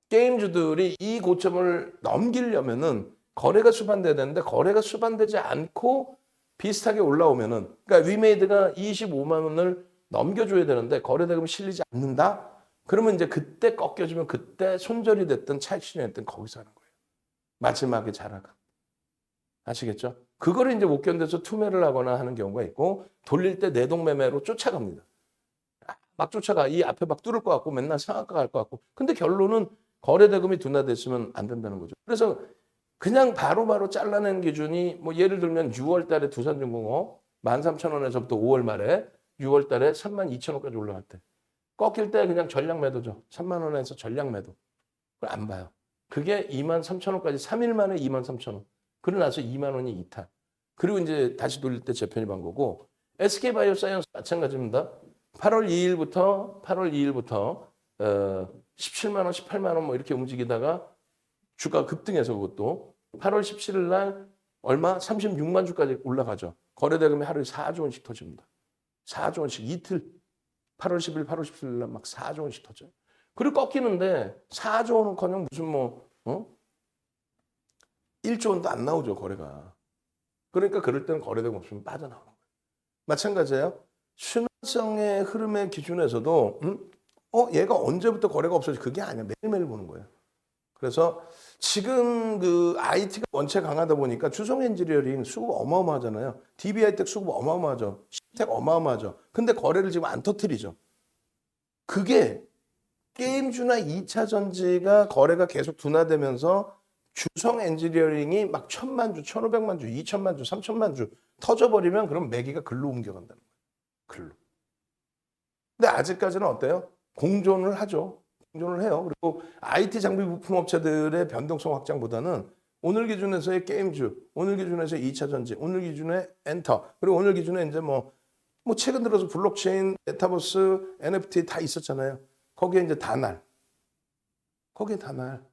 게임주들이 이 고점을 넘기려면은 거래가 수반돼야 되는데 거래가 수반되지 않고 비슷하게 올라오면은 그러니까 위메이드가 25만 원을 넘겨줘야 되는데 거래 대금이 실리지 않는다? 그러면 이제 그때 꺾여주면 그때 손절이 됐든 차익실현이 됐든 거기서 하는 거예요. 마지막에 자라가. 아시겠죠? 그거를 이제 못 견뎌서 투매를 하거나 하는 경우가 있고 돌릴 때 내동매매로 쫓아갑니다. 막 쫓아가. 이 앞에 막 뚫을 것 같고 맨날 상한가 갈 것 같고. 근데 결론은 거래 대금이 둔화됐으면 안 된다는 거죠. 그래서 그냥 바로바로 잘라낸 기준이 뭐 예를 들면 6월 달에 두산중공업 13,000원에서부터 5월 말에 6월 달에 32,000원까지 올라갈 때. 꺾일 때 그냥 전량 매도죠. 3만 원에서 전량 매도. 그걸 안 봐요. 그게 23,000원까지 3일 만에 23,000원. 그러고 나서 2만 원이 이탈. 그리고 이제 다시 돌릴 때 재편이 반 거고 SK바이오사이언스 마찬가지입니다. 8월 2일부터 17만 원, 18만 원 뭐 이렇게 움직이다가 주가 급등해서 그것도 8월 17일 날 얼마? 36만 주까지 올라가죠. 거래대금이 하루에 4조 원씩 터집니다. 4조 원씩 이틀 8월 10일, 8월 17일 날 막 4조 원씩 터져요. 그리고 꺾이는데 4조 원은커녕 무슨 뭐 1조 원도 안 나오죠, 거래가. 그러니까 그럴 때는 거래대금 없으면 빠져나오는 거예요. 마찬가지예요. 순환성의 흐름의 기준에서도 얘가 언제부터 거래가 없어지 그게 아니야. 매일매일 보는 거예요. 그래서 지금 그 IT가 원체 강하다 보니까 주성 엔지니어링 수급 어마어마하잖아요. DB하이텍 수급 어마어마하죠. 신텍 어마어마하죠. 근데 거래를 지금 안 터뜨리죠. 그게 게임주나 2차 전지가 거래가 계속 둔화되면서 주성 엔지니어링이 막 1,000만 주, 1,500만 주, 2,000만 주, 3,000만 주 터져버리면 그럼 매기가 글로 옮겨간다는 거예요. 글로. 근데 아직까지는 어때요? 공존을 하죠. 공존을 해요. 그리고 IT 장비 부품 업체들의 변동성 확장보다는 오늘 기준에서의 게임주, 오늘 기준에서의 2차 전지, 오늘 기준에 엔터, 그리고 오늘 기준에 이제 뭐 최근 들어서 블록체인, 메타버스, NFT 다 있었잖아요. 거기에 이제 다날. 거기에 다날.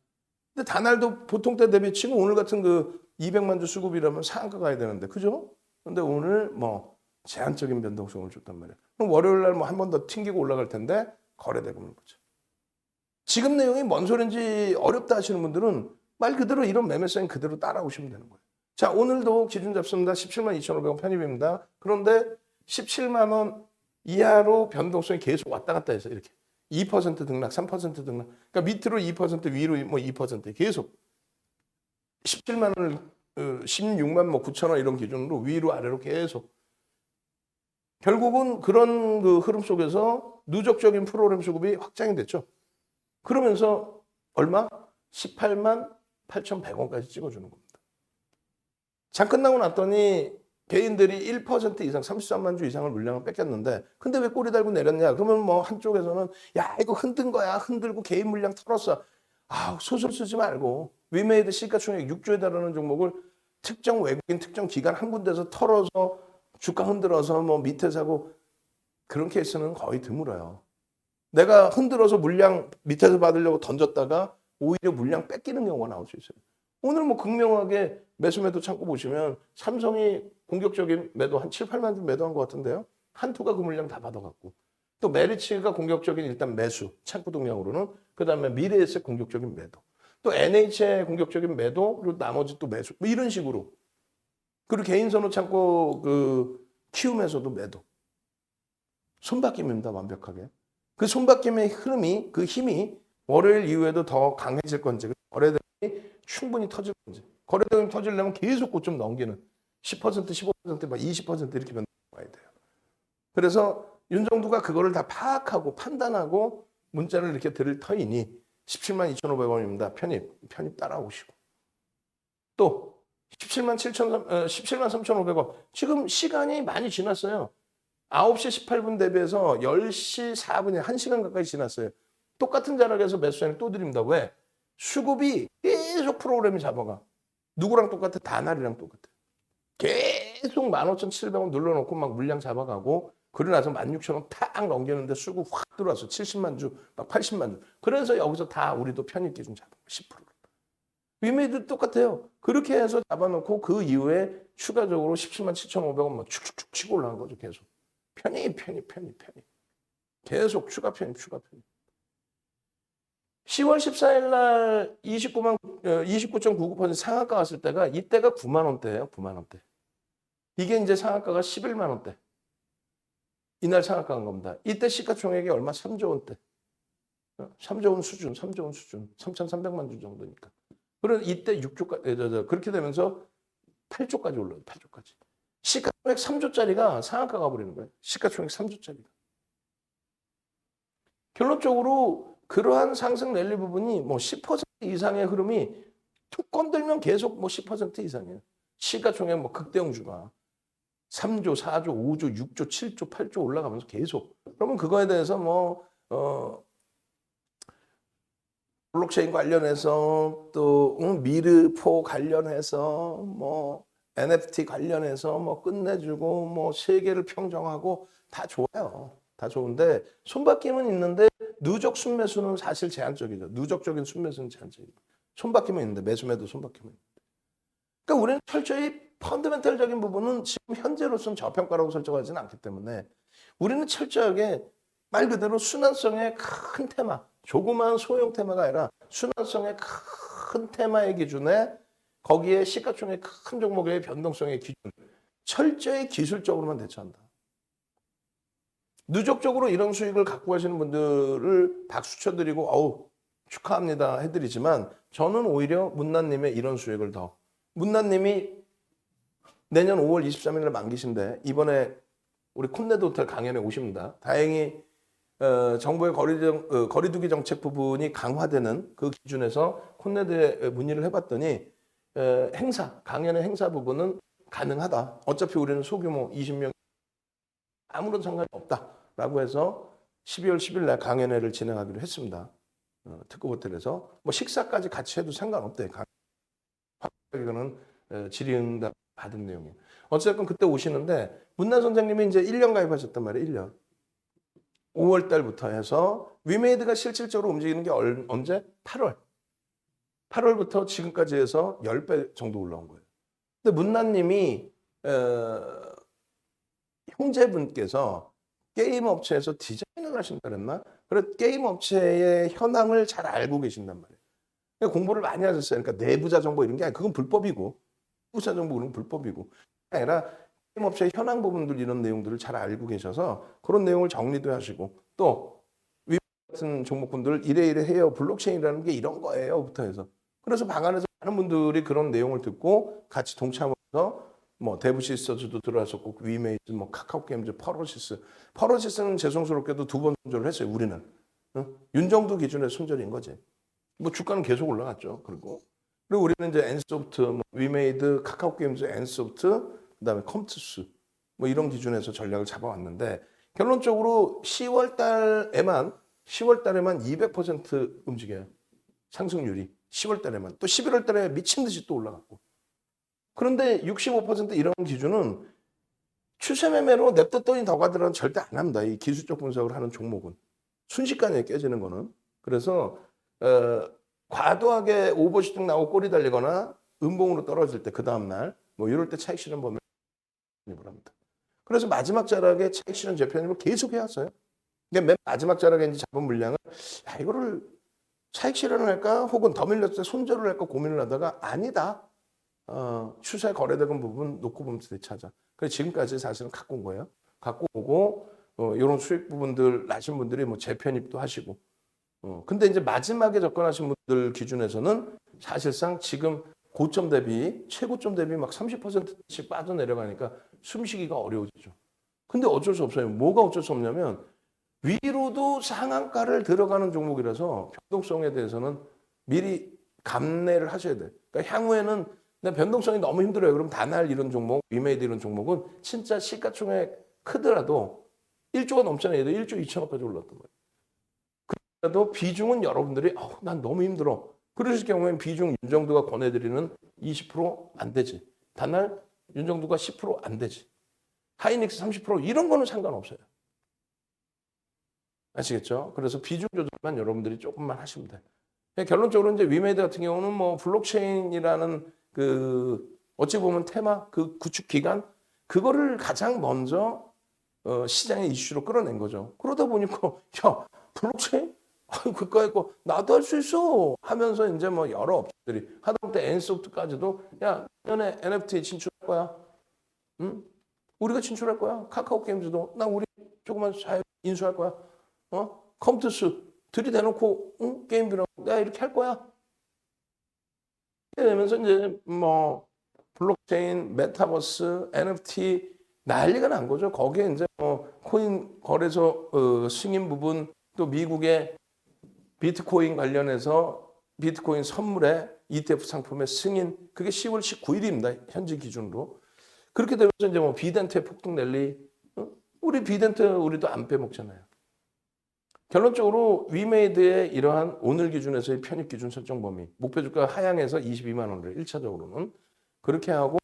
근데 다날도 보통 때 대비 치고 오늘 같은 그 200만 주 수급이라면 상한가 가야 되는데, 그죠? 근데 오늘 뭐 제한적인 변동성을 줬단 말이에요. 그럼 월요일 날 뭐 한 번 더 튕기고 올라갈 텐데 거래대금을 보죠. 지금 내용이 뭔 소린지 어렵다 하시는 분들은 말 그대로 이런 매매사인 그대로 따라오시면 되는 거예요. 자, 오늘도 기준 잡습니다. 17만 2,500원 편입입니다. 그런데 17만 원 이하로 변동성이 계속 왔다 갔다 해서 이렇게 2% 등락, 3% 등락. 그러니까 밑으로 2%, 위로 뭐 2% 계속 17만 원을 16만 뭐 9천 원 이런 기준으로 위로 아래로 계속 결국은 그런 그 흐름 속에서 누적적인 프로그램 수급이 확장이 됐죠. 그러면서 얼마? 18만 8,100원까지 찍어주는 겁니다. 장 끝나고 났더니 개인들이 1% 이상 33만 주 이상을 물량을 뺏겼는데 근데 왜 꼬리 달고 내렸냐? 그러면 뭐 한쪽에서는 야 이거 흔든 거야. 흔들고 개인 물량 털었어. 소설 쓰지 말고 위메이드 시가총액 6조에 달하는 종목을 특정 외국인 특정 기관 한 군데서 털어서 주가 흔들어서 뭐 밑에 사고 그런 케이스는 거의 드물어요. 내가 흔들어서 물량 밑에서 받으려고 던졌다가 오히려 물량 뺏기는 경우가 나올 수 있어요. 오늘 뭐 극명하게 매수 매도 창고 보시면 삼성이 공격적인 매도 한 7, 8만 주 매도한 것 같은데요. 한투가 그 물량 다 받아갖고. 또 메리츠가 공격적인 일단 매수, 창고 동향으로는 그다음에 미래에셋 공격적인 매도. 또 NH의 공격적인 매도, 그리고 나머지 또 매수. 뭐 이런 식으로. 그리고 개인 선호 창고 그 키움에서도 매도. 손바뀜입니다, 완벽하게. 그 손바뀜의 흐름이, 그 힘이 월요일 이후에도 더 강해질 건지, 거래대금이 충분히 터질 건지. 거래대금이 터지려면 계속 고점 넘기는 10%, 15%, 막 20% 이렇게 변동해야 돼요. 그래서 윤정두가 그거를 다 파악하고 판단하고 문자를 이렇게 드릴 터이니 17만 2,500원입니다. 편입 따라오시고. 또 17만 3,500원. 지금 시간이 많이 지났어요. 9시 18분 대비해서 10시 4분이 1시간 가까이 지났어요. 똑같은 자락에서 매수장이 또 드립니다. 왜? 수급이 계속 프로그램이 잡아가. 누구랑 똑같아? 다날이랑 똑같아. 계속 15,700원 눌러놓고 막 물량 잡아가고 그러고 나서 16,000원 탁 넘기는데 수급 확 들어와서 70만 주, 막 80만 주. 그래서 여기서 다 우리도 편입 기준 잡아 10%. 위메이드 똑같아요. 그렇게 해서 잡아놓고 그 이후에 추가적으로 17만 7,500원 막 축축축 치고 올라간 거죠. 계속. 편입. 계속 추가 편입. 10월 14일 날 29.99% 상한가 갔을 때가 이때가 9만 원대예요. 9만 원대. 이게 이제 상한가가 11만 원대. 이날 상한가 간 겁니다. 이때 시가총액이 얼마? 3조 원대. 3조 원 수준. 3,300만 주 정도니까. 그럼 이때 6조까지 그렇게 되면서 8조까지 올라요. 8조까지. 시가총액 3조짜리가 상한가 가버리는 거예요. 시가총액 3조짜리가. 결론적으로 그러한 상승 랠리 부분이 뭐 10% 이상의 흐름이 툭 건들면 계속 뭐 10% 이상이에요. 시가총액 뭐 극대형주가 3조, 4조, 5조, 6조, 7조, 8조 올라가면서 계속. 그러면 그거에 대해서 블록체인 관련해서 또 미르포 관련해서 뭐 NFT 관련해서 뭐 끝내주고 뭐 세계를 평정하고 다 좋아요. 다 좋은데 손바뀜은 있는데 누적 순매수는 사실 제한적이죠. 누적적인 순매수는 제한적이고 손바뀜은 있는데 매수매도 손바뀜은 있는데. 그러니까 우리는 철저히 펀더멘털적인 부분은 지금 현재로서는 저평가라고 설정하지는 않기 때문에 우리는 철저하게 말 그대로 순환성의 큰 테마, 조그마한 소형 테마가 아니라 순환성의 큰 테마의 기준에 거기에 시가총액 큰 종목의 변동성의 기준, 철저히 기술적으로만 대처한다. 누적적으로 이런 수익을 갖고 가시는 분들을 박수 쳐드리고 어우 축하합니다 해드리지만 저는 오히려 문난님의 이런 수익을 더 문난님이 내년 5월 23일에 만기신데 이번에 우리 콘네드 호텔 강연에 오십니다. 다행히 정부의 거리두기 정책 부분이 강화되는 그 기준에서 콘네드에 문의를 해봤더니 강연의 행사 부분은 가능하다. 어차피 우리는 소규모 20명 아무런 상관이 없다라고 해서 12월 10일 날 강연회를 진행하기로 했습니다. 특급 호텔에서 뭐 식사까지 같이 해도 상관없대요. 이거는 질의응답 받은 내용이에요. 어쨌든 그때 오시는데 문난 선생님이 이제 1년 가입하셨단 말이에요. 1년. 5월 달부터 해서 위메이드가 실질적으로 움직이는 게 언제? 8월. 8월부터 지금까지 해서 10배 정도 올라온 거예요. 근데 문난님이 형제분께서 게임 업체에서 디자인을 하신다 그랬나? 그래 게임 업체의 현황을 잘 알고 계신단 말이에요. 그러니까 공부를 많이 하셨어요. 그러니까 내부자 정보 이런 게 아니라 그건 불법이고 부자 정보 그런 불법이고 아니라 게임 업체의 현황 부분들 이런 내용들을 잘 알고 계셔서 그런 내용을 정리도 하시고 또 위 같은 종목분들 이래 해요. 블록체인이라는 게 이런 거예요.부터 해서 그래서 방안에서 많은 분들이 그런 내용을 듣고 같이 동참해서 뭐 데브시스터즈도 들어왔었고 위메이드, 뭐 카카오게임즈, 퍼러시스는 죄송스럽게도 2번 손절을 했어요. 우리는 윤정도 기준의 손절인 거지. 뭐 주가는 계속 올라갔죠. 그리고 우리는 이제 엔소프트, 뭐 위메이드, 카카오게임즈, 엔소프트, 그다음에 컴투스 뭐 이런 기준에서 전략을 잡아왔는데 결론적으로 10월 달에만 200% 움직여요. 상승률이 10월 달에만 또 11월 달에 미친 듯이 또 올라갔고. 그런데 65% 이런 기준은 추세 매매로 냅뒀더니 더 가더라는 절대 안 합니다. 이 기술적 분석을 하는 종목은. 순식간에 깨지는 거는. 그래서 과도하게 오버슈팅 나오고 꼬리 달리거나 음봉으로 떨어질 때 그 다음날 뭐 이럴 때 차익 실현 범위를 합니다. 그래서 마지막 자락에 차익 실현 재편입을 계속 해왔어요. 근데 맨 마지막 자락에 이제 잡은 물량을 이거를 차익 실현을 할까 혹은 더 밀렸을 때 손절을 할까 고민을 하다가 아니다. 추세 거래대금 부분 놓고 보면서 대처하자. 그래서 지금까지 사실은 갖고 온 거예요. 갖고 오고 이런 수익 부분들 나신 분들이 뭐 재편입도 하시고. 근데 이제 마지막에 접근하신 분들 기준에서는 사실상 지금 고점 대비 최고점 대비 막 30%씩 빠져내려가니까 숨쉬기가 어려워지죠. 근데 어쩔 수 없어요. 뭐가 어쩔 수 없냐면 위로도 상한가를 들어가는 종목이라서 변동성에 대해서는 미리 감내를 하셔야 돼요. 그러니까 향후에는 변동성이 너무 힘들어요. 그럼 다날 이런 종목, 위메이드 이런 종목은 진짜 시가총액 크더라도 1조가 넘잖아요. 얘도 1조 2천억까지 올랐단 말이에요. 그래도 비중은 여러분들이 난 너무 힘들어. 그러실 경우에는 비중 윤정두가 권해드리는 20% 안 되지. 단날 윤정두가 10% 안 되지. 하이닉스 30% 이런 거는 상관없어요. 아시겠죠? 그래서 비중 조절만 여러분들이 조금만 하시면 돼요. 결론적으로 이제 위메이드 같은 경우는 뭐 블록체인이라는 그 어찌 보면 테마 그 구축 기간 그거를 가장 먼저 시장의 이슈로 끌어낸 거죠. 그러다 보니까 야 블록체인 그거에 거 나도 할 수 있어 하면서 이제 뭐 여러 업체들이 하다못해 엔소프트까지도 야 내년에 NFT 진출할 거야. 응? 우리가 진출할 거야. 카카오 게임즈도 나 우리 조그만 사업 인수할 거야. 컴투스 들이대놓고 응? 게임비라고 내가 이렇게 할 거야. 이렇게 되면서 이제 뭐 블록체인, 메타버스, NFT 난리가 난 거죠. 거기에 이제 뭐 코인 거래소 승인 부분 또 미국의 비트코인 관련해서 비트코인 선물에 ETF 상품의 승인 그게 10월 19일입니다. 현지 기준으로. 그렇게 되면서 이제 뭐 비덴트의 폭등 랠리 우리 비덴트 우리도 안 빼먹잖아요. 결론적으로 위메이드의 이러한 오늘 기준에서의 편입 기준 설정 범위 목표 주가 하향해서 22만 원을 1차적으로는 그렇게 하고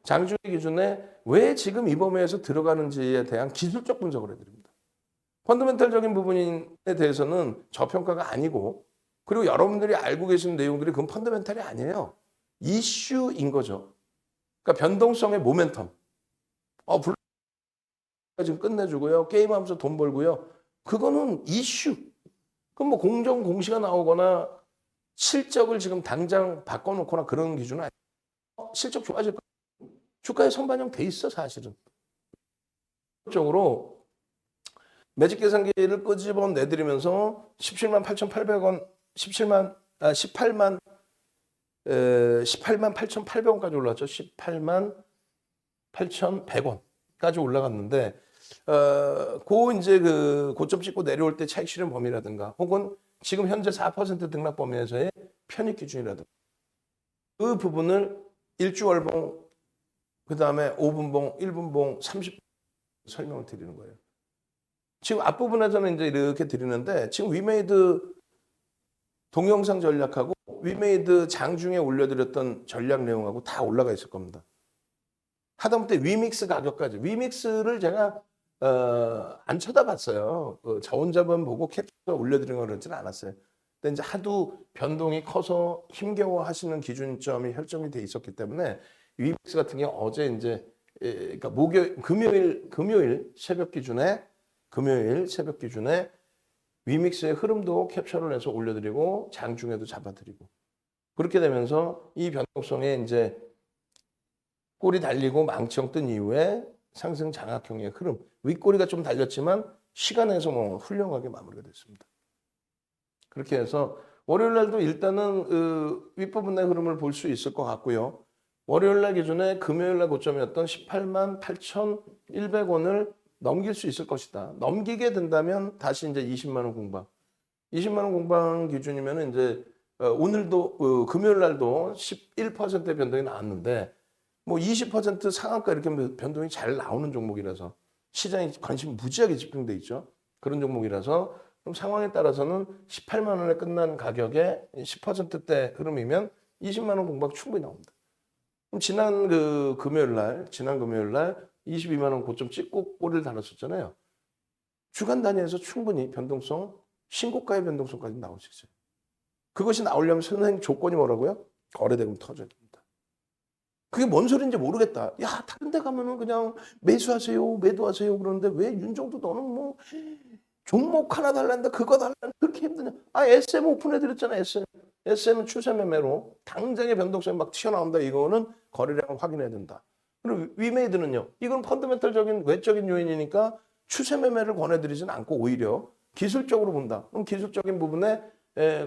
장중의 기준에 왜 지금 이 범위에서 들어가는지에 대한 기술적 분석을 해드립니다. 펀더멘탈적인 부분에 대해서는 저평가가 아니고 그리고 여러분들이 알고 계시는 내용들이 그건 펀더멘탈이 아니에요. 이슈인 거죠. 그러니까 변동성의 모멘텀. 블록 지금 끝내주고요. 게임하면서 돈 벌고요. 그거는 이슈. 그럼 뭐 공정 공시가 나오거나 실적을 지금 당장 바꿔놓거나 그런 기준은 아니에요. 실적 좋아질 거 주가에 선반영 돼 있어 사실은. 적으로 매직 계산기를 끄집어 내드리면서 17만 8,800원, 18만 8,800원까지 올랐죠. 18만 8,100원까지 올라갔는데 이제 그 고점 찍고 내려올 때 차익 실현 범위라든가 혹은 지금 현재 4% 등락 범위에서의 편입 기준이라든가 그 부분을 일주월봉 그다음에 5분봉, 1분봉, 30분 설명을 드리는 거예요. 지금 앞부분에서는 이제 이렇게 드리는데 지금 위메이드 동영상 전략하고 위메이드 장중에 올려드렸던 전략 내용하고 다 올라가 있을 겁니다. 하다못해 위믹스 가격까지 위믹스를 제가 안 쳐다봤어요. 저 혼자만 보고 캡처 올려드린 거 그러지는 않았어요. 근데 이제 하도 변동이 커서 힘겨워 하시는 기준점이 설정이 돼 있었기 때문에 위믹스 같은 경우 어제 이제 그러니까 금요일 새벽 기준에 위믹스의 흐름도 캡처를 해서 올려드리고 장중에도 잡아드리고 그렇게 되면서 이 변동성에 이제 꼬리 달리고 망치형 뜬 이후에 상승 장악형의 흐름 윗꼬리가 좀 달렸지만 시간에서 뭐 훌륭하게 마무리가 됐습니다. 그렇게 해서 월요일 날도 일단은 윗부분의 흐름을 볼 수 있을 것 같고요. 월요일 날 기준에 금요일 날 고점이었던 18만 8,100원을 넘길 수 있을 것이다. 넘기게 된다면 다시 이제 20만 원 공방. 20만 원 공방 기준이면 이제 오늘도 금요일 날도 11%의 변동이 나왔는데 뭐 20% 상한가 이렇게 변동이 잘 나오는 종목이라서 시장에 관심이 무지하게 집중돼 있죠. 그런 종목이라서 그럼 상황에 따라서는 18만 원에 끝난 가격에 10%대 흐름이면 20만 원 공방 충분히 나옵니다. 그럼 지난 금요일 날 22만 원 고점 찍고 꼬리를 달았었잖아요. 주간 단위에서 충분히 변동성, 신고가의 변동성까지 나올 수 있어요. 그것이 나오려면 선행 조건이 뭐라고요? 거래대금 터져야 됩니다. 그게 뭔 소리인지 모르겠다. 야, 다른 데 가면은 그냥 매수하세요, 매도하세요 그러는데 왜 윤정도 너는 뭐 종목 하나 달란다, 그거 달란다 그렇게 힘드냐? SM 오픈해드렸잖아, SM. SM은 추세 매매로 당장의 변동성이 막 튀어나온다. 이거는 거래량을 확인해야 된다. 그리고 위메이드는요. 이건 펀더멘탈적인 외적인 요인이니까 추세 매매를 권해드리진 않고 오히려 기술적으로 본다. 그럼 기술적인 부분에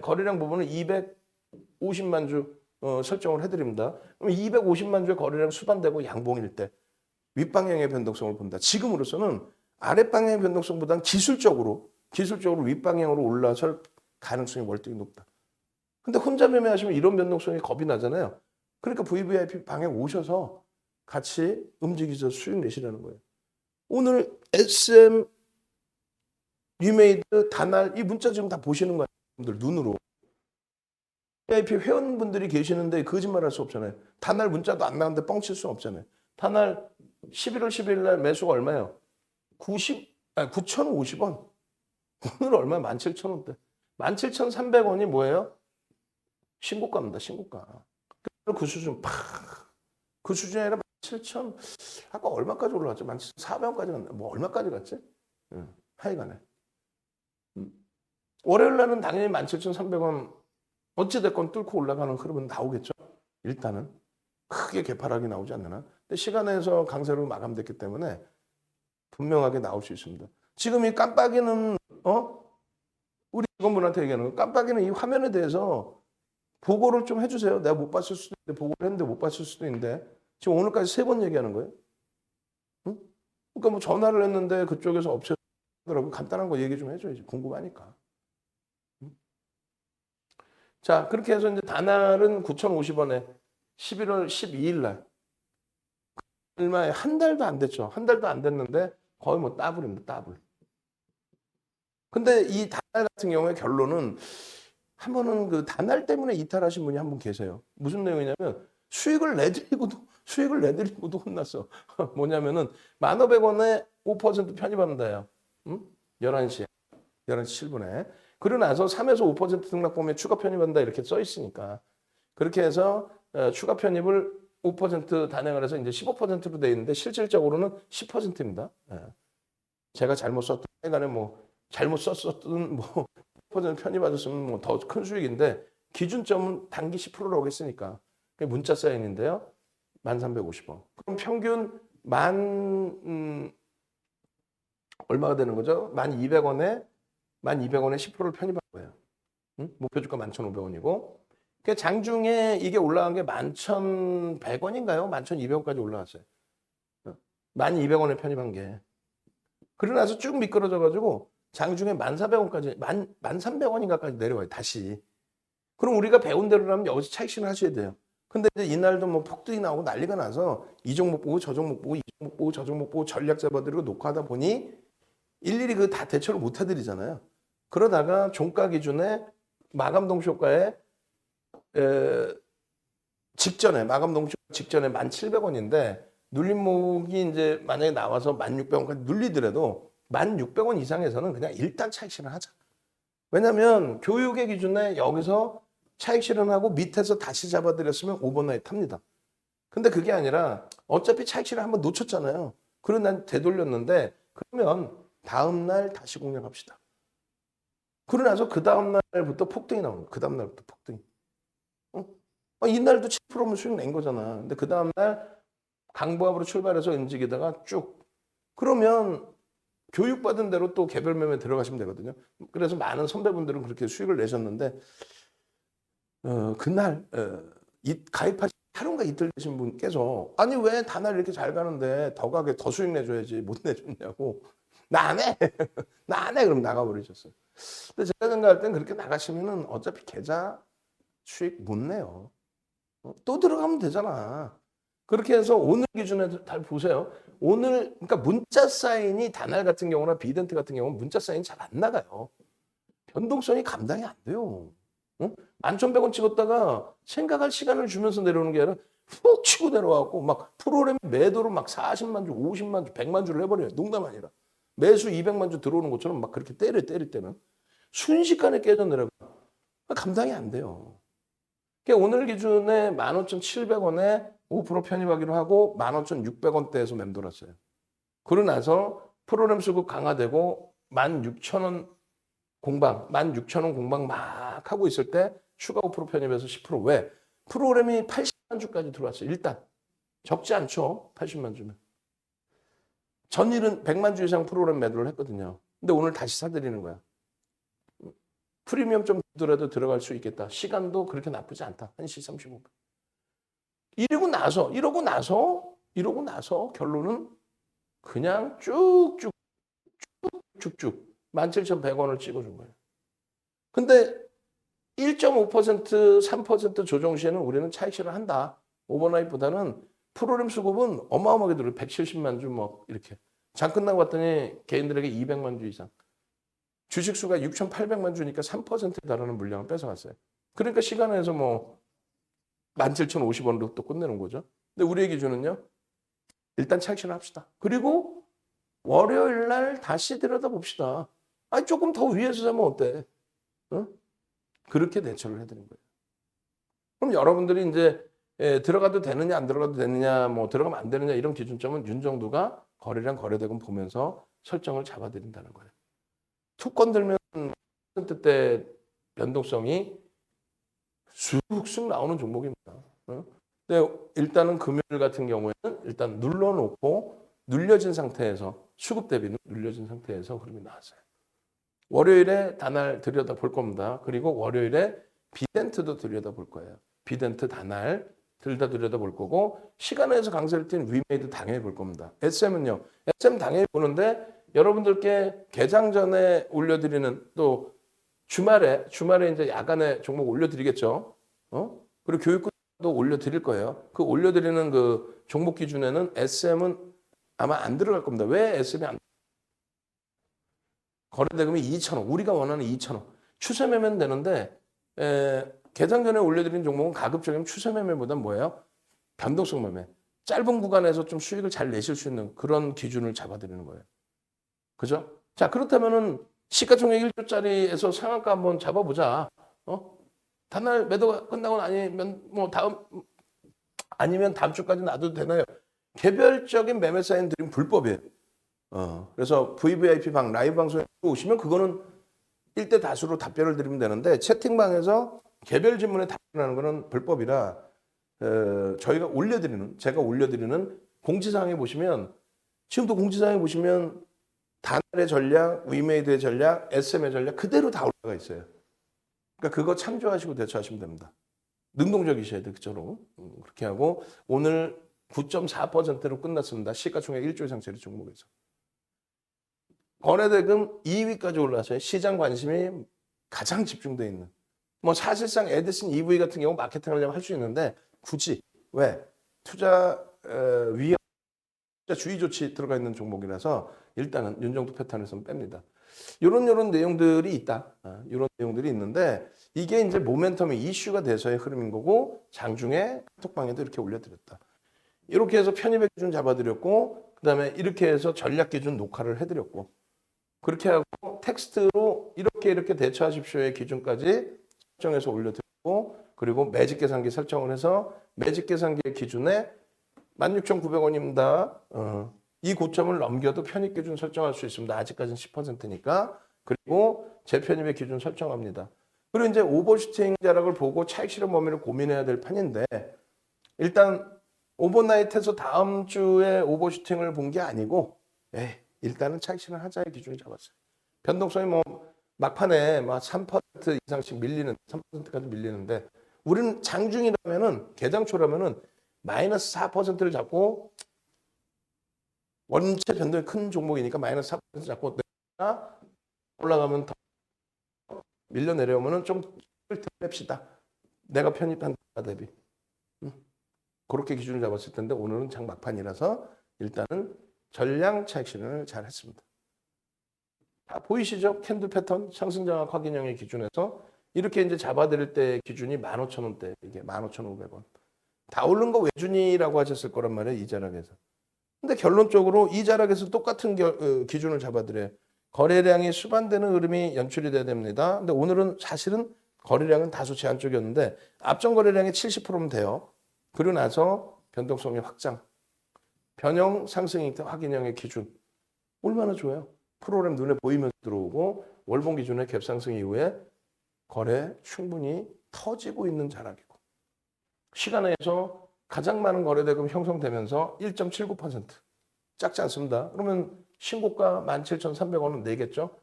거래량 부분을 250만 주 설정을 해드립니다. 그럼 250만 주의 거래량 수반되고 양봉일 때 윗방향의 변동성을 본다. 지금으로서는 아랫방향의 변동성보다는 기술적으로 윗방향으로 올라설 가능성이 월등히 높다. 근데 혼자 매매하시면 이런 변동성이 겁이 나잖아요. 그러니까 VVIP 방에 오셔서 같이 움직이셔서 수익 내시라는 거예요. 오늘 SM, 위메이드, 다날 이 문자 지금 다 보시는 거예요. 여러분들 눈으로. VIP 회원분들이 계시는데 거짓말할 수 없잖아요. 다날 문자도 안 나왔는데 뻥칠 수 없잖아요. 다날 11월 10일 날 매수가 얼마예요? 9,050원. 오늘 얼마? 17,000원대. 17,300원이 뭐예요? 신고가입니다. 신고가. 그 수준 그 수준이 아니라 17,000 아까 얼마까지 올라갔죠? 17,400원까지 갔나? 뭐 얼마까지 갔지? 하여간에. 월요일 날은 당연히 17,300원 어찌됐건 뚫고 올라가는 흐름은 나오겠죠. 일단은 크게 개파락이 나오지 않는 근데 시간에서 강세로 마감됐기 때문에 분명하게 나올 수 있습니다. 지금 이 깜빡이는 우리 직원분한테 얘기하는 거 깜빡이는 이 화면에 대해서 보고를 좀 해주세요. 내가 못 봤을 수도 있는데 보고를 했는데 못 봤을 수도 있는데 지금 오늘까지 3번 얘기하는 거예요. 응? 그러니까 뭐 전화를 했는데 그쪽에서 업체더라고 간단한 거 얘기 좀 해줘야지 궁금하니까. 응? 자 그렇게 해서 이제 다날은 9,050원에 11월 12일 날 얼마에 한 달도 안 됐죠. 한 달도 안 됐는데 거의 뭐 더블입니다. 더블. 근데 이 다날 같은 경우에 결론은 한 번은 그 다날 때문에 이탈하신 분이 한 분 계세요. 무슨 내용이냐면 수익을 내드리고도 혼났어. 뭐냐면은 1,500원에 5% 편입한다요. 11시 7분에. 그러고 나서 3에서 5% 등락보험에 추가 편입한다 이렇게 써 있으니까. 그렇게 해서 추가 편입을 5% 단행을 해서 이제 15%로 돼 있는데 실질적으로는 10%입니다. 제가 잘못 썼던 시간에 뭐 잘못 썼었던 뭐 10% 편입하셨으면 뭐 더 큰 수익인데 기준점은 단기 10%라고 했으니까 그게 문자 사인인데요. 1,350원. 그럼 평균 얼마가 되는 거죠? 1,200원에 10%를 편입한 거예요. 목표 주가 11,500원이고 그 장중에 이게 올라간 게 11,100원인가요? 11,200원까지 올라갔어요. 1,200원에 편입한 게. 그러고 나서 쭉 미끄러져가지고 장중에 1,400원까지 1,300원인가까지 내려와요. 다시. 그럼 우리가 배운 대로라면 여기서 차익 실현하셔야 돼요. 근데 이제 이날도 뭐 폭등이 나오고 난리가 나서 이 종목 보고 저 종목 보고 이 종목 보고 저 종목 보고 전략 잡아드리고 녹화하다 보니 일일이 그 다 대처를 못 해드리잖아요. 그러다가 종가 기준에 마감 동시효과에 직전에 마감 동시효 직전에 1,700원인데 눌림목이 이제 만약에 나와서 1,600원까지 눌리더라도 1,600원 이상에서는 그냥 일단 차익 실현하자. 왜냐하면 교육의 기준에 여기서 차익 실현하고 밑에서 다시 잡아드렸으면 오버나잇 탑니다. 근데 그게 아니라 어차피 차익 실현 한번 놓쳤잖아요. 그러고 난 되돌렸는데 그러면 다음날 다시 공략합시다. 그러고 나서 그 다음날부터 폭등이 나오는 거예요. 그 다음날부터 폭등이. 이날도 7%면 수익 낸 거잖아. 근데 그 다음날 강보합으로 출발해서 움직이다가 쭉. 그러면 교육받은 대로 또 개별 매매 들어가시면 되거든요. 그래서 많은 선배분들은 그렇게 수익을 내셨는데 그날 가입하신 하루인가 이틀 되신 분께서 아니 왜 다날 이렇게 잘 가는데 더 가게 더 수익 내줘야지 못 내줬냐고 나 안 해. 나 안 해. 그럼 나가버리셨어요. 근데 제가 생각할 땐 그렇게 나가시면은 어차피 계좌 수익 못 내요. 또 들어가면 되잖아. 그렇게 해서 오늘 기준에 잘 보세요. 오늘 그러니까 문자 사인이 다날 같은 경우나 비덴트 같은 경우는 문자 사인이 잘 안 나가요. 변동성이 감당이 안 돼요. 11,100원 찍었다가 생각할 시간을 주면서 내려오는 게 아니라 훅 치고 내려와갖고 막 프로그램 매도로 막 40만 주, 50만 주, 100만 주를 해버려요. 농담 아니라. 매수 200만 주 들어오는 것처럼 막 그렇게 때릴 때는 순식간에 깨져 내려가. 감당이 안 돼요. 그러니까 오늘 기준에 15,700원에 5% 편입하기로 하고 15,600원대에서 맴돌았어요. 그러고 나서 프로그램 수급 강화되고 16,000원 공방, 16,000원 공방 막 하고 있을 때 추가 5% 편입해서 10% 왜? 프로그램이 80만 주까지 들어왔어요. 일단 적지 않죠. 80만 주면. 전일은 100만 주 이상 프로그램 매도를 했거든요. 근데 오늘 다시 사드리는 거야. 프리미엄 좀 더라도 들어갈 수 있겠다. 시간도 그렇게 나쁘지 않다. 1시 35분. 이러고 나서 결론은 그냥 쭉쭉 17,100원을 찍어준 거예요. 근데 1.5%, 3% 조정 시에는 우리는 차익 실현을 한다. 오버나잇보다는 프로그램 수급은 어마어마하게 들어요. 170만 주 뭐 이렇게. 장 끝나고 봤더니 개인들에게 200만 주 이상. 주식 수가 6,800만 주니까 3%에 달하는 물량을 뺏어갔어요. 그러니까 시간에서 뭐 17,050원으로 또 끝내는 거죠. 근데 우리의 기준은요. 일단 차익실현 합시다. 그리고 월요일 날 다시 들여다봅시다. 아니 조금 더 위에서 사면 어때? 어? 그렇게 대처를 해드린 거예요. 그럼 여러분들이 이제 들어가도 되느냐 안 들어가도 되느냐 뭐 들어가면 안 되느냐 이런 기준점은 윤정두가 거래량 거래대금 보면서 설정을 잡아드린다는 거예요. 툭 건들면 %대 변동성이 쑥쑥 나오는 종목입니다. 근데 일단은 금요일 같은 경우에는 일단 눌러놓고 눌려진 상태에서 수급 대비는 눌려진 상태에서 흐름이 나왔어요. 월요일에 단알 들여다볼 겁니다. 그리고 월요일에 비덴트도 들여다볼 거예요. 비덴트 단알 들여다볼 거고 시간에서 강세를 띈 위메이드 당연히 볼 겁니다. SM은요. SM 당연히 보는데 여러분들께 개장 전에 올려드리는 또 주말에 이제 야간에 종목 올려드리겠죠. 그리고 교육도 올려드릴 거예요. 그 올려드리는 그 종목 기준에는 SM은 아마 안 들어갈 겁니다. 왜 SM이 안 거래대금이 2,000원. 우리가 원하는 2,000원. 추세 매매는 되는데 개장 전에 올려드린 종목은 가급적이면 추세 매매보다 뭐예요? 변동성 매매. 짧은 구간에서 좀 수익을 잘 내실 수 있는 그런 기준을 잡아드리는 거예요. 그죠? 자, 그렇다면은 시가총액 1조짜리에서 상한가 한번 잡아보자. 단날 매도가 끝나고 아니면 뭐 아니면 다음 주까지 놔둬도 되나요? 개별적인 매매 사인 드림 불법이에요. 그래서 VVIP 방 라이브 방송에 오시면 그거는 1대 다수로 답변을 드리면 되는데 채팅방에서 개별 질문에 답변하는 거는 불법이라 제가 올려드리는 공지사항에 보시면 지금도 공지사항에 보시면 단알의 전략, 위메이드의 전략, SM의 전략 그대로 다 올라가 있어요. 그러니까 그거 참조하시고 대처하시면 됩니다. 능동적이셔야 돼요. 그처럼. 그렇게 하고 오늘 9.4%로 끝났습니다. 시가총액 1조 이상 처리 종목에서. 거래대금 2위까지 올라서요. 시장 관심이 가장 집중되어 있는. 뭐 사실상 에디슨 EV 같은 경우 마케팅 하려면 할 수 있는데 굳이 왜? 투자 위험, 투자 주의 조치 들어가 있는 종목이라서 일단은 윤정두 패턴에서는 뺍니다. 이런 내용들이 있다. 이런 내용들이 있는데 이게 이제 모멘텀이 이슈가 돼서의 흐름인 거고 장중에 카톡방에도 이렇게 올려드렸다. 이렇게 해서 편입의 기준 잡아드렸고 그다음에 이렇게 해서 전략 기준 녹화를 해드렸고 그렇게 하고 텍스트로 이렇게 대처하십시오의 기준까지 설정해서 올려드리고 그리고 매직 계산기 설정을 해서 매직 계산기의 기준에 16,900원입니다. 이 고점을 넘겨도 편입 기준 설정할 수 있습니다. 아직까지는 10%니까. 그리고 재편입의 기준 설정합니다. 그리고 이제 오버슈팅 자락을 보고 차익 실현 범위를 고민해야 될 판인데 일단 오버나잇에서 다음 주에 오버슈팅을 본 게 아니고 일단은 차익 실현 하자의 기준을 잡았어요. 변동성이 뭐 막판에 막 3% 이상씩 밀리는 3%까지 밀리는데 우리는 장중이라면은 개장 초라면은 마이너스 4%를 잡고 원체 변동이 큰 종목이니까 마이너스 4% 잡고 내가 올라가면 더 밀려 내려오면은 좀 뺍시다. 내가 편입한 대비. 그렇게 기준을 잡았을 텐데 오늘은 장 막판이라서 일단은 전량 차익 실현을 잘 했습니다. 다 보이시죠? 캔들 패턴 상승장악 확인형의 기준에서 이렇게 이제 잡아드릴 때 기준이 15,000원대 이게 15,500원. 다 오른 거 외준이라고 하셨을 거란 말이에요. 이 자락에서. 근데 결론적으로 이 자락에서 똑같은 기준을 잡아드려요. 거래량이 수반되는 흐름이 연출이 돼야 됩니다. 근데 오늘은 사실은 거래량은 다소 제한적이었는데 앞전 거래량이 70%면 돼요. 그러고 나서 변동성의 확장. 변형 상승 확인형의 기준. 얼마나 좋아요. 프로그램 눈에 보이면서 들어오고 월봉 기준의 갭 상승 이후에 거래 충분히 터지고 있는 자락이고 시간에서 가장 많은 거래대금 형성되면서 1.79% 작지 않습니다. 그러면 신고가 17,300원은 내겠죠?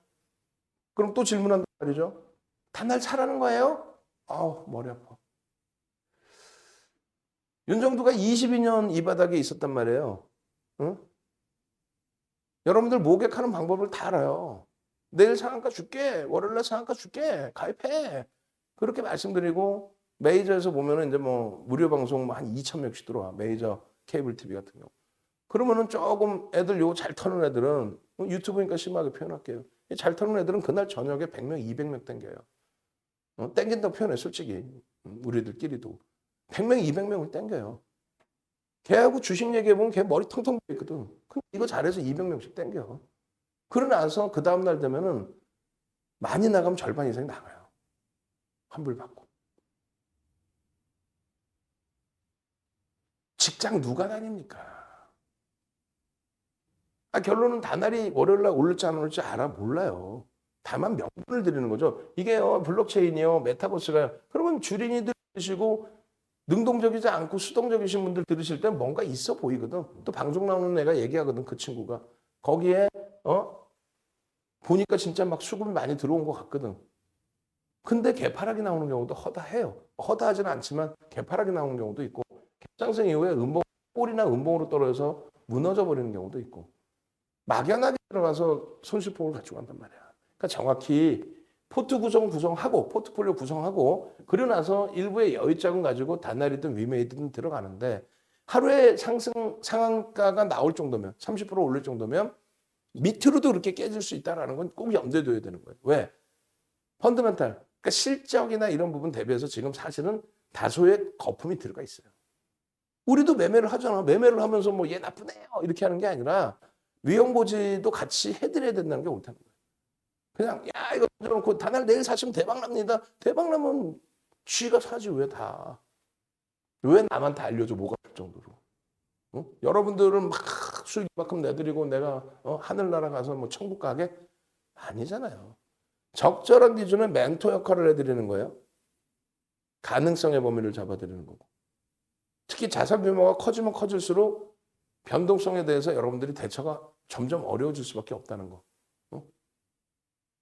그럼 또 질문한단 말이죠. 단날 차라는 거예요? 아우 머리 아파. 윤정두가 22년 이 바닥에 있었단 말이에요. 응? 여러분들 모객하는 방법을 다 알아요. 내일 상한가 줄게. 월요일날 상한가 줄게. 가입해. 그렇게 말씀드리고 메이저에서 보면은 이제 뭐 무료 방송 한 2,000명씩 들어와. 메이저 케이블 TV 같은 경우. 그러면은 조금 애들 요거 잘 터는 애들은 유튜브니까 심하게 표현할게요. 잘 터는 애들은 그날 저녁에 100명, 200명 땡겨요. 땡긴다고 표현해 솔직히. 우리들끼리도. 100명, 200명을 땡겨요. 걔하고 주식 얘기해보면 걔 머리 텅텅 비어있거든. 근데 이거 잘해서 200명씩 땡겨. 그러고 나서 그 다음날 되면은 많이 나가면 절반 이상이 나가요. 환불 받고. 직장 누가 다닙니까? 결론은 다날이 월요일날 오를지 안 오를지 알아? 몰라요. 다만 명분을 드리는 거죠. 이게 블록체인이요, 메타버스가요. 그러면 주린이들 들으시고 능동적이지 않고 수동적이신 분들 들으실 때 뭔가 있어 보이거든. 또 방송 나오는 애가 얘기하거든, 그 친구가. 거기에 보니까 진짜 막 수급이 많이 들어온 것 같거든. 근데 개파락이 나오는 경우도 허다해요. 허다하지는 않지만 개파락이 나오는 경우도 있고 상승 이후에 꼴이나 음봉으로 떨어져서 무너져 버리는 경우도 있고 막연하게 들어가서 손실폭을 가지고 간단 말이야. 그러니까 정확히 구성하고 포트폴리오 구성하고 그러고 나서 일부의 여유자금 가지고 단날이든 위메이든 들어가는데 하루에 상한가가 나올 정도면 30% 오를 정도면 밑으로도 그렇게 깨질 수 있다는 건 꼭 염두에 둬야 되는 거예요. 왜? 펀드멘탈. 그러니까 실적이나 이런 부분 대비해서 지금 사실은 다소의 거품이 들어가 있어요. 우리도 매매를 하잖아. 매매를 하면서 뭐 얘 나쁘네요 이렇게 하는 게 아니라 위험고지도 같이 해드려야 된다는 게 옳다는 거예요. 그냥 야 이거 던져놓고 다날 내일 사시면 대박 납니다. 대박 나면 쥐가 사지 왜 다. 왜 나만 다 알려줘 뭐가 될 정도로. 어? 여러분들은 막 수익 만큼 내드리고 내가 하늘나라 가서 뭐 천국 가게? 아니잖아요. 적절한 기준에 멘토 역할을 해드리는 거예요. 가능성의 범위를 잡아드리는 거고. 특히 자산 규모가 커지면 커질수록 변동성에 대해서 여러분들이 대처가 점점 어려워질 수밖에 없다는 거.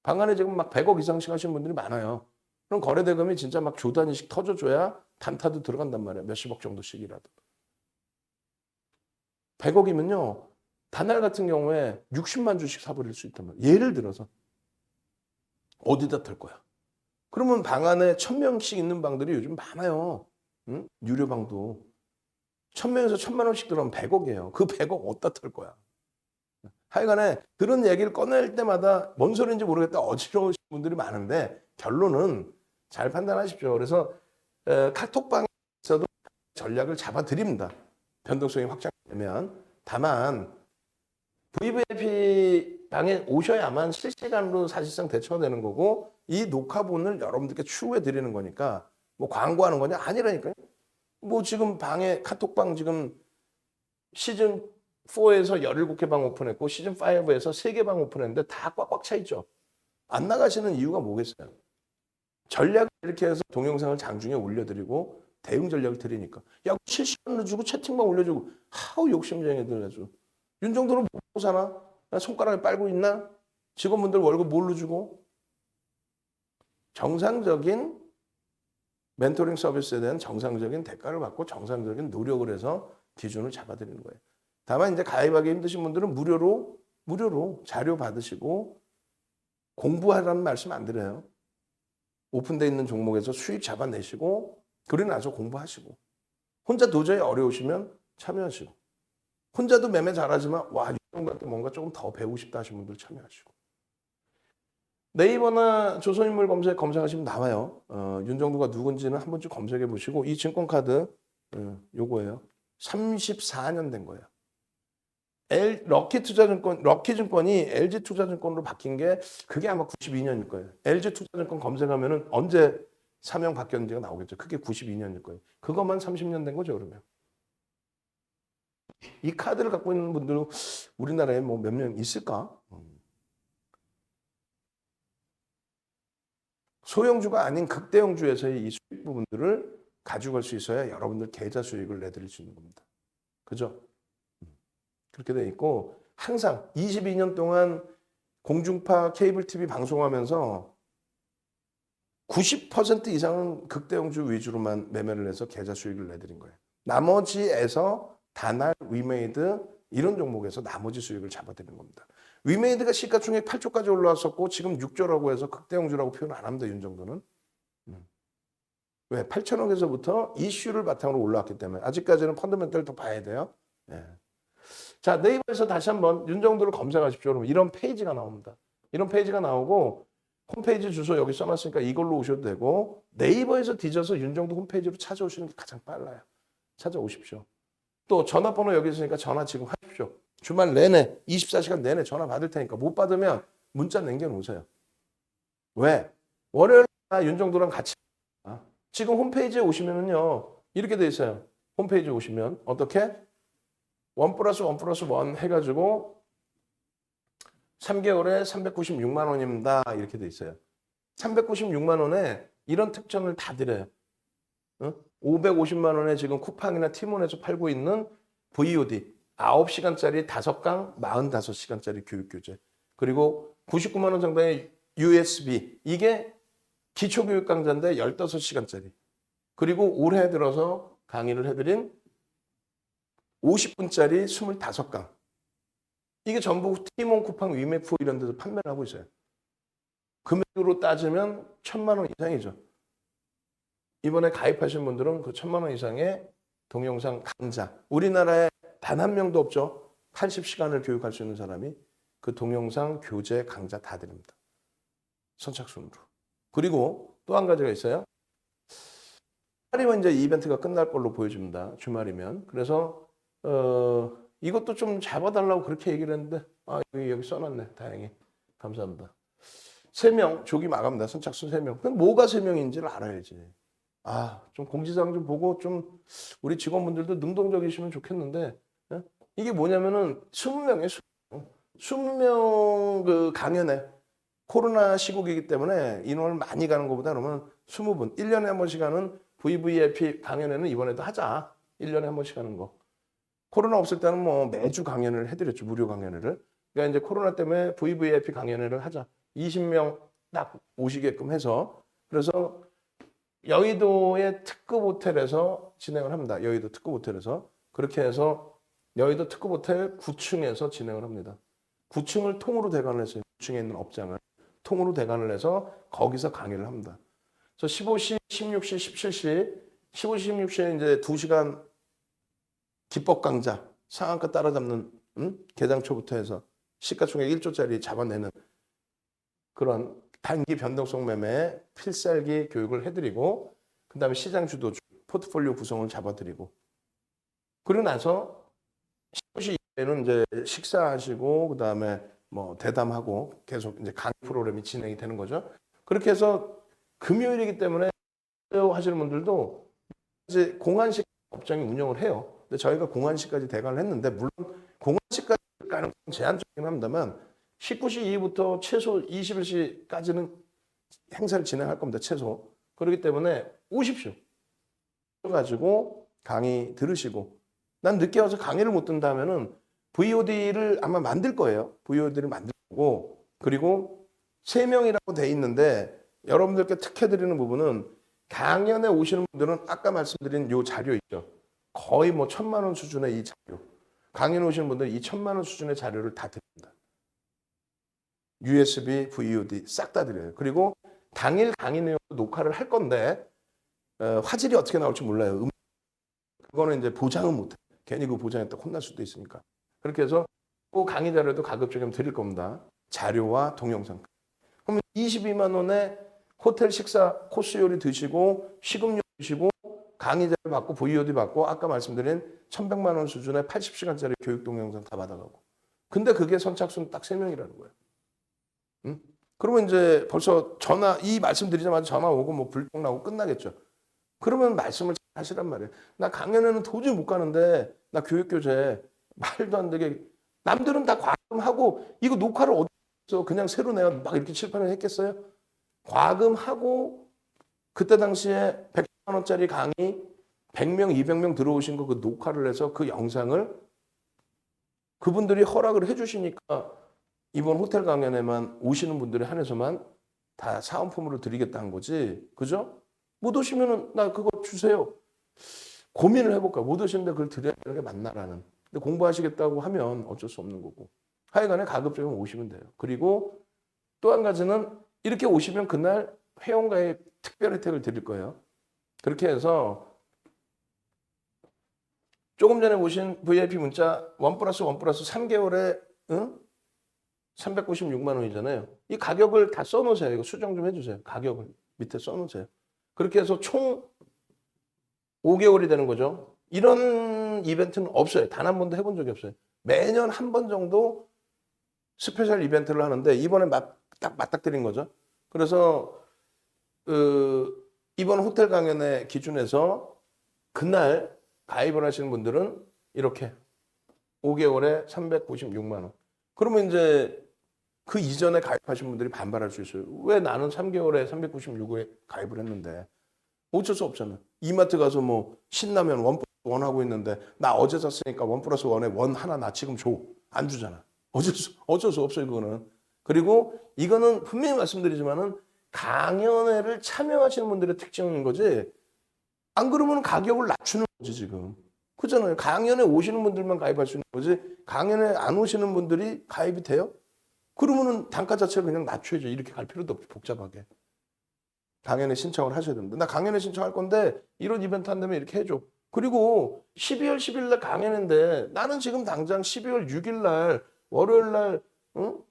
방 안에 지금 막 100억 이상씩 하시는 분들이 많아요. 그럼 거래대금이 진짜 막 조 단위씩 터져줘야 단타도 들어간단 말이에요. 몇십억 정도씩이라도. 100억이면요. 단날 같은 경우에 60만 주씩 사버릴 수 있단 말이에요. 예를 들어서. 어디다 털 거야? 그러면 방 안에 1000명씩 있는 방들이 요즘 많아요. 응? 유료방도. 1000명에서 1000만 원씩 들어가면 100억이에요. 그 100억 어디다 털 거야? 하여간에 그런 얘기를 꺼낼 때마다 뭔 소리인지 모르겠다 어지러우신 분들이 많은데 결론은 잘 판단하십시오. 그래서 카톡방에서도 전략을 잡아드립니다. 변동성이 확장되면. 다만 VVIP 방에 오셔야만 실시간으로 사실상 대처가 되는 거고 이 녹화본을 여러분들께 추후에 드리는 거니까 뭐 광고하는 거냐? 아니라니까요. 뭐 지금 방에 카톡방 지금 시즌 4에서 17개 방 오픈했고 시즌 5에서 3개 방 오픈했는데 다 꽉꽉 차 있죠. 안 나가시는 이유가 뭐겠어요? 전략을 이렇게 해서 동영상을 장중에 올려드리고 대응 전략을 드리니까 야 실시간으로 주고 채팅만 올려주고 하우 욕심쟁이들 아주. 윤정도는 뭐 사나? 손가락에 빨고 있나? 직원분들 월급 뭘로 주고? 정상적인 멘토링 서비스에 대한 정상적인 대가를 받고 정상적인 노력을 해서 기준을 잡아드리는 거예요. 다만 이제 가입하기 힘드신 분들은 무료로 자료 받으시고 공부하라는 말씀 안 드려요. 오픈되어 있는 종목에서 수익 잡아내시고 그러고 나서 공부하시고 혼자 도저히 어려우시면 참여하시고 혼자도 매매 잘하지만 와 윤정도한테 뭔가 조금 더 배우고 싶다 하시는 분들 참여하시고 네이버나 조선인물 검색하시면 나와요. 윤정도가 누군지는 한 번쯤 검색해 보시고 이 증권카드 요거예요. 34년 된 거예요. 럭키증권이 LG투자증권으로 바뀐 게 그게 아마 92년일 거예요. LG투자증권 검색하면은 언제 사명 바뀌었는지가 나오겠죠. 그게 92년일 거예요. 그것만 30년 된 거죠, 그러면. 이 카드를 갖고 있는 분들은 우리나라에 뭐 몇 명 있을까? 소형주가 아닌 극대형주에서의 이 수익 부분들을 가져갈 수 있어야 여러분들 계좌 수익을 내드릴 수 있는 겁니다. 그죠? 그렇게 돼 있고 항상 22년 동안 공중파 케이블 TV 방송하면서 90% 이상은 극대형주 위주로만 매매를 해서 계좌 수익을 내드린 거예요. 나머지에서 다날, 위메이드 이런 종목에서 나머지 수익을 잡아드리는 겁니다. 위메이드가 시가총액 8조까지 올라왔었고 지금 6조라고 해서 극대형주라고 표현 안 합니다. 윤정도는. 왜? 8천억에서부터 이슈를 바탕으로 올라왔기 때문에 아직까지는 펀더멘털 더 봐야 돼요. 예. 자, 네이버에서 다시 한번 윤정도를 검색하십시오. 그러면 이런 페이지가 나옵니다. 이런 페이지가 나오고 홈페이지 주소 여기 써놨으니까 이걸로 오셔도 되고 네이버에서 뒤져서 윤정도 홈페이지로 찾아오시는 게 가장 빨라요. 찾아오십시오. 또 전화번호 여기 있으니까 전화 지금 하십시오. 주말 내내 24시간 내내 전화 받을 테니까 못 받으면 문자 남겨놓으세요. 왜? 월요일 날 윤정도랑 같이 지금 홈페이지에 오시면은요 이렇게 돼 있어요. 홈페이지에 오시면 어떻게? 1+1+1 해가지고 3개월에 396만 원입니다. 이렇게 돼 있어요. 396만 원에 이런 특전을 다 드려요. 550만 원에 지금 쿠팡이나 티몬에서 팔고 있는 VOD 9시간짜리 5강 45시간짜리 교육교재 그리고 99만 원 정도의 USB 이게 기초교육 강좌인데 15시간짜리 그리고 올해 들어서 강의를 해드린 50분짜리 25강 이게 전부 티몬, 쿠팡, 위메프 이런 데서 판매를 하고 있어요. 금액으로 따지면 1,000만 원 이상이죠. 이번에 가입하신 분들은 그 1,000만 원 이상의 동영상 강좌 우리나라에 단 한 명도 없죠. 80시간을 교육할 수 있는 사람이 그 동영상 교재 강좌 다 드립니다. 선착순으로. 그리고 또 한 가지가 있어요. 주말이면 이제 이벤트가 끝날 걸로 보여집니다. 주말이면. 그래서 이것도 좀 잡아달라고 그렇게 얘기를 했는데 여기 써놨네. 다행히. 감사합니다. 3명 조기 마감입니다. 선착순 3명. 그럼 뭐가 3명인지를 알아야지. 좀 공지사항 좀 보고 좀 우리 직원분들도 능동적이시면 좋겠는데 이게 뭐냐면은 20명이에요. 20명 그 강연에 코로나 시국이기 때문에 인원을 많이 가는 것보다 그러면 20분 1년에 한 번씩 하는 VVIP 강연회는 이번에도 하자. 1년에 한 번씩 하는 거. 코로나 없을 때는 뭐 매주 강연을 해드렸죠. 무료 강연회를. 그러니까 이제 코로나 때문에 VVIP 강연회를 하자. 20명 딱 오시게끔 해서 그래서 여의도의 특급 호텔에서 진행을 합니다. 여의도 특급 호텔에서. 그렇게 해서 여의도 특급 호텔 9층에서 진행을 합니다. 9층을 통으로 대관을 해서 9층에 있는 업장을 통으로 대관을 해서 거기서 강의를 합니다. 그래서 15시, 16시, 17시, 15시, 16시에 이제 2시간 기법 강좌, 상한가 따라잡는 개장초부터 해서 시가총액 1조짜리 잡아내는 그런 단기 변동성 매매 필살기 교육을 해드리고 그다음에 시장 주도주 포트폴리오 구성을 잡아드리고 그리고 나서 15시 이후에는 이제 식사하시고 그다음에 뭐 대담하고 계속 이제 강의 프로그램이 진행이 되는 거죠. 그렇게 해서 금요일이기 때문에 하시는 분들도 이제 공안식 업장이 운영을 해요. 근데 저희가 공안식까지 대관을 했는데 물론 공안식까지 가능성 제한적이긴 합니다만 19시 이후부터 최소 21시까지는 행사를 진행할 겁니다. 최소. 그렇기 때문에 오십시오. 가지고 강의 들으시고 난 늦게 와서 강의를 못 듣는다면은 VOD를 아마 만들 거예요. VOD를 만들 거고 그리고 3명이라고 돼 있는데 여러분들께 특혜드리는 부분은 강연에 오시는 분들은 아까 말씀드린 요 자료 있죠. 거의 뭐 1,000만 원 수준의 이 자료. 강연에 오시는 분들은 이 1,000만 원 수준의 자료를 다 드립니다. USB, VOD 싹 다 드려요. 그리고 당일 강의 내용 녹화를 할 건데 화질이 어떻게 나올지 몰라요. 그거는 이제 보장은 못해. 괜히 그 보장했다 혼날 수도 있으니까. 그렇게 해서 그 강의 자료도 가급적이면 드릴 겁니다. 자료와 동영상. 그러면 22만 원에 호텔 식사 코스 요리 드시고 식음료 드시고 강의 자료 받고 VOD 받고 아까 말씀드린 1,100만 원 수준의 80시간짜리 교육 동영상 다 받아가고. 근데 그게 선착순 딱 3명이라는 거예요. 그러면 이제 벌써 이 말씀 드리자마자 전화 오고 뭐 불똥 나고 끝나겠죠. 그러면 말씀을 잘 하시란 말이에요. 나 강연에는 도저히 못 가는데 나 교육교재 말도 안 되게 남들은 다 과금하고 이거 녹화를 어디서 그냥 새로 내가 막 이렇게 칠판을 했겠어요? 과금하고 그때 당시에 100만 원짜리 강의 100명, 200명 들어오신 거 그 녹화를 해서 그 영상을 그분들이 허락을 해주시니까 이번 호텔 강연에만 오시는 분들에 한해서만 다 사은품으로 드리겠다는 거지. 그죠? 못 오시면은 나 그거 주세요. 고민을 해볼까. 못 오시는데 그걸 드려야 되는 게 맞나라는. 근데 공부하시겠다고 하면 어쩔 수 없는 거고. 하여간에 가급적이면 오시면 돼요. 그리고 또 한 가지는 이렇게 오시면 그날 회원가의 특별 혜택을 드릴 거예요. 그렇게 해서 조금 전에 보신 VIP 문자 1+1+3 3개월에 396만 원이잖아요. 이 가격을 다 써놓으세요. 이거 수정 좀 해주세요. 가격을 밑에 써놓으세요. 그렇게 해서 총 5개월이 되는 거죠. 이런 이벤트는 없어요. 단 한 번도 해본 적이 없어요. 매년 한 번 정도 스페셜 이벤트를 하는데 이번에 딱 맞닥뜨린 거죠. 그래서 이번 호텔 강연회 기준에서 그날 가입을 하시는 분들은 이렇게 5개월에 396만 원. 그러면 이제 그 이전에 가입하신 분들이 반발할 수 있어요. 왜 나는 3개월에 396에 가입을 했는데. 어쩔 수 없잖아. 이마트 가서 뭐 신라면 원 플러스 원 하고 있는데 나 어제 샀으니까 원 플러스 원에 원 하나 나 지금 줘. 안 주잖아. 어쩔 수 없어요, 그거는. 그리고 이거는 분명히 말씀드리지만은 강연회를 참여하시는 분들의 특징인 거지. 안 그러면 가격을 낮추는 거지, 지금. 그렇잖아요. 강연회 오시는 분들만 가입할 수 있는 거지. 강연회 안 오시는 분들이 가입이 돼요? 그러면은 단가 자체를 그냥 낮춰야죠. 이렇게 갈 필요도 없죠, 복잡하게. 강연회 신청을 하셔야 됩니다. 나 강연회 신청할 건데 이런 이벤트 한다면 이렇게 해줘. 그리고 12월 10일 날 강연인데 나는 지금 당장 12월 6일 날 월요일 날 응?